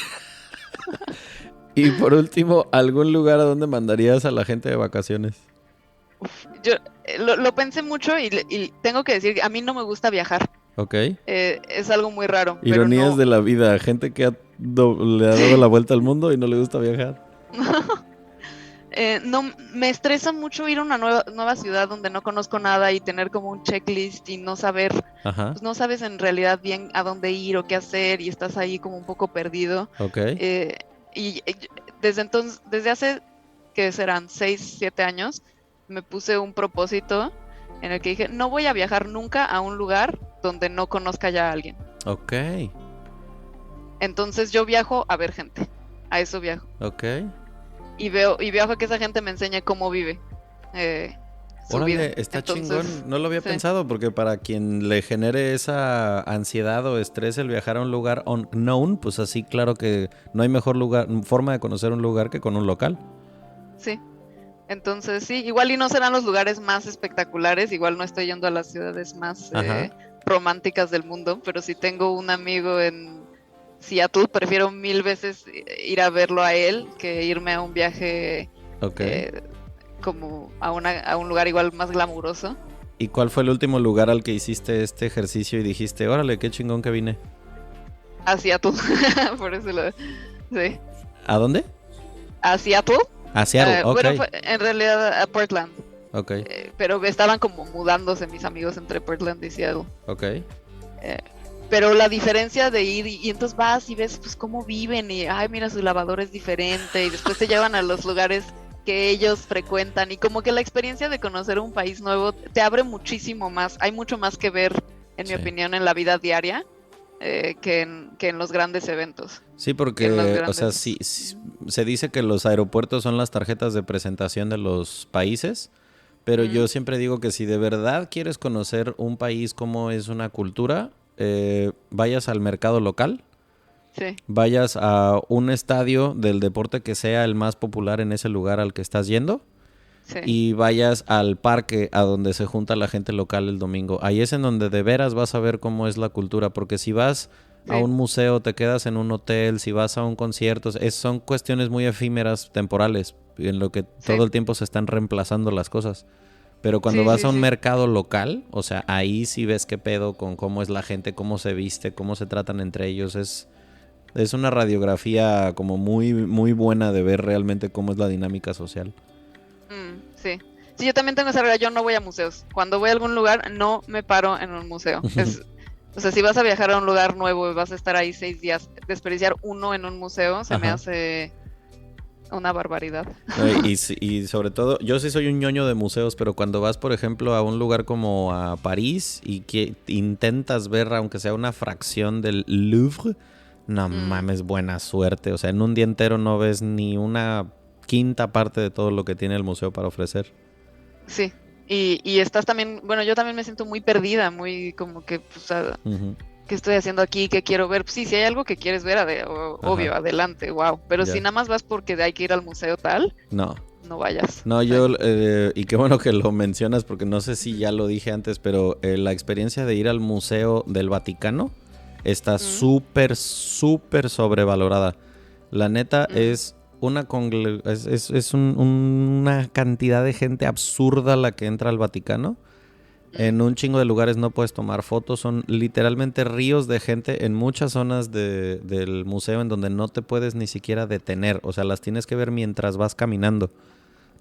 Y por último, ¿algún lugar a donde mandarías a la gente de vacaciones? Yo lo pensé mucho y tengo que decir que a mí no me gusta viajar. Ok. Es algo muy raro. Ironías pero no... de la vida. Gente que le ha dado la vuelta al mundo y no le gusta viajar. No, me estresa mucho ir a una nueva ciudad donde no conozco nada y tener como un checklist y no saber, pues no sabes en realidad bien a dónde ir o qué hacer y estás ahí como un poco perdido. Ok. Y desde entonces, desde hace, que serán 6, 7 años, me puse un propósito en el que dije, no voy a viajar nunca a un lugar donde no conozca ya a alguien. Ok. Entonces yo viajo a ver gente, a eso viajo. Ok. Y viajo a que esa gente me enseñe cómo vive su vida. Está chingón. No lo había pensado, porque para quien le genere esa ansiedad o estrés el viajar a un lugar unknown, pues así claro que no hay mejor forma de conocer un lugar que con un local. Sí. Entonces sí, igual y no serán los lugares más espectaculares, igual no estoy yendo a las ciudades más románticas del mundo, pero si tengo un amigo en Seattle, prefiero 1000 veces ir a verlo a él que irme a un viaje como a un lugar igual más glamuroso. ¿Y cuál fue el último lugar al que hiciste este ejercicio y dijiste, órale, qué chingón que vine? A Seattle, por eso sí. ¿A dónde? A Seattle. A Seattle, ok. Bueno, en realidad a Portland. Ok. Pero estaban como mudándose mis amigos entre Portland y Seattle. Ok. Pero la diferencia de ir y entonces vas y ves pues cómo viven y ay mira su lavadora es diferente y después te llevan a los lugares que ellos frecuentan y como que la experiencia de conocer un país nuevo te abre muchísimo más, hay mucho más que ver en mi opinión en la vida diaria que en los grandes eventos. Sí, porque o sea, sí, se dice que los aeropuertos son las tarjetas de presentación de los países, pero yo siempre digo que si de verdad quieres conocer un país, cómo es una cultura, vayas al mercado local, vayas a un estadio del deporte que sea el más popular en ese lugar al que estás yendo y vayas al parque a donde se junta la gente local el domingo. Ahí es en donde de veras vas a ver cómo es la cultura, porque si vas a un museo, te quedas en un hotel, si vas a un concierto, son cuestiones muy efímeras, temporales, en lo que todo el tiempo se están reemplazando las cosas. Pero cuando vas a un mercado local, o sea, ahí sí ves qué pedo con cómo es la gente, cómo se viste, cómo se tratan entre ellos. Es una radiografía como muy, muy buena de ver realmente cómo es la dinámica social. Sí. Sí, yo también tengo esa regla, yo no voy a museos. Cuando voy a algún lugar, no me paro en un museo. O sea, si vas a viajar a un lugar nuevo y vas a estar ahí 6 días, desperdiciar uno en un museo se me hace una barbaridad. Y sobre todo, yo sí soy un ñoño de museos, pero cuando vas, por ejemplo, a un lugar como a París y que intentas ver, aunque sea una fracción del Louvre, no mames, buena suerte. O sea, en un día entero no ves ni una quinta parte de todo lo que tiene el museo para ofrecer. Sí. Y estás también, bueno, yo también me siento muy perdida, muy como que, pues, ¿qué estoy haciendo aquí? ¿Qué quiero ver? Pues sí, si hay algo que quieres ver, obvio, adelante, wow. Pero si nada más vas porque hay que ir al museo tal, no vayas. No, yo, y qué bueno que lo mencionas porque no sé si ya lo dije antes, pero la experiencia de ir al Museo del Vaticano está súper, súper sobrevalorada. La neta es una cantidad de gente absurda la que entra al Vaticano En un chingo de lugares no puedes tomar fotos. Son literalmente ríos de gente en muchas zonas del museo en donde no te puedes ni siquiera detener. O sea, las tienes que ver mientras vas caminando.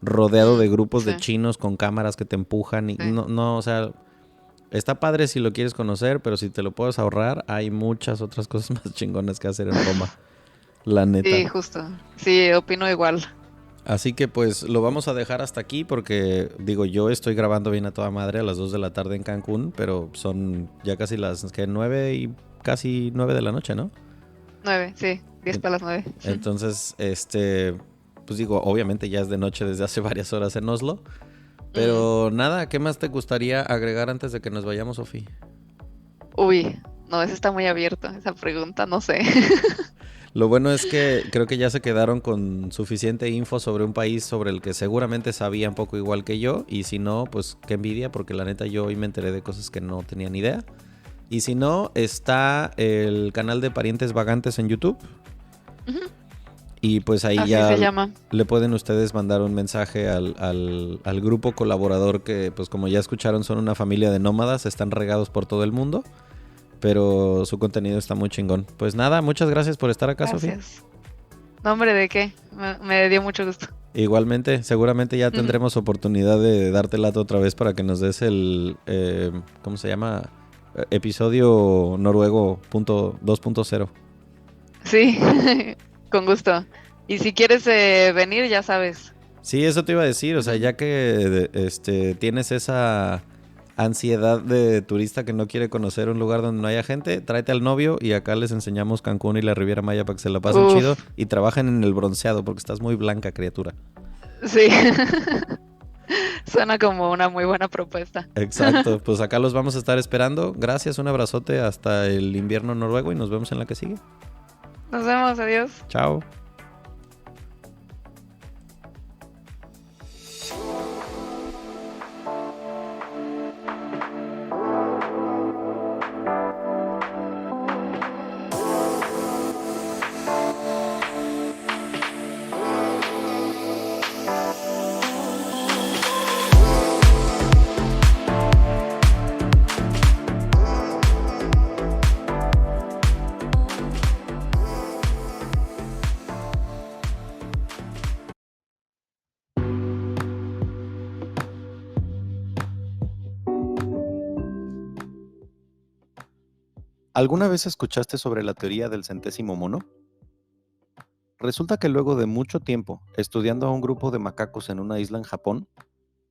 Rodeado de grupos de chinos con cámaras que te empujan. Y no, o sea, está padre si lo quieres conocer, pero si te lo puedes ahorrar, hay muchas otras cosas más chingonas que hacer en Roma. La neta. Sí, justo. Sí, opino igual. Así que pues lo vamos a dejar hasta aquí porque, digo, yo estoy grabando bien a toda madre a las 2 de la tarde en Cancún, pero son ya casi las 9 y casi 9 de la noche, ¿no? 9, sí, 10 para las 9. Entonces, pues digo, obviamente ya es de noche desde hace varias horas en Oslo, pero nada, ¿qué más te gustaría agregar antes de que nos vayamos, Sofi? Uy, no, eso está muy abierto, esa pregunta, no sé. Lo bueno es que creo que ya se quedaron con suficiente info sobre un país sobre el que seguramente sabían poco igual que yo. Y si no, pues qué envidia, porque la neta yo hoy me enteré de cosas que no tenía ni idea. Y si no, está el canal de Parientes Vagantes en YouTube. Y pues ahí así ya se llama. Le pueden ustedes mandar un mensaje al grupo colaborador que, pues como ya escucharon, son una familia de nómadas, están regados por todo el mundo. Pero su contenido está muy chingón. Pues nada, muchas gracias por estar acá, Sofía. No, hombre, ¿de qué? Me dio mucho gusto. Igualmente, seguramente ya tendremos oportunidad de darte lata otra vez para que nos des el, ¿cómo se llama? Episodio noruego 2.0. Sí, con gusto. Y si quieres venir, ya sabes. Sí, eso te iba a decir, o sea, ya que tienes esa ansiedad de turista que no quiere conocer un lugar donde no haya gente, tráete al novio y acá les enseñamos Cancún y la Riviera Maya para que se la pasen chido y trabajen en el bronceado porque estás muy blanca, criatura. Sí. Suena como una muy buena propuesta. Exacto, pues acá los vamos a estar esperando. Gracias, un abrazote hasta el invierno noruego y nos vemos en la que sigue. Nos vemos, adiós. Chao. ¿Alguna vez escuchaste sobre la teoría del centésimo mono? Resulta que luego de mucho tiempo estudiando a un grupo de macacos en una isla en Japón,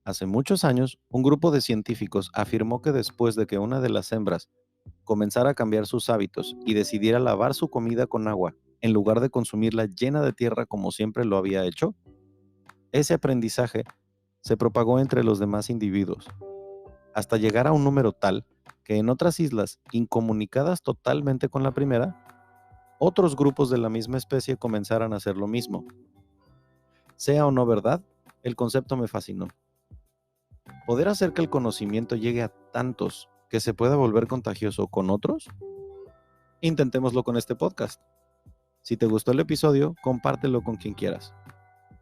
hace muchos años un grupo de científicos afirmó que después de que una de las hembras comenzara a cambiar sus hábitos y decidiera lavar su comida con agua en lugar de consumirla llena de tierra como siempre lo había hecho, ese aprendizaje se propagó entre los demás individuos, hasta llegar a un número tal que en otras islas, incomunicadas totalmente con la primera, otros grupos de la misma especie comenzaran a hacer lo mismo. Sea o no verdad, el concepto me fascinó. ¿Poder hacer que el conocimiento llegue a tantos que se pueda volver contagioso con otros? Intentémoslo con este podcast. Si te gustó el episodio, compártelo con quien quieras.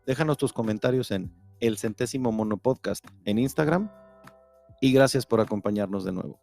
Déjanos tus comentarios en El Centésimo Mono Podcast en Instagram y gracias por acompañarnos de nuevo.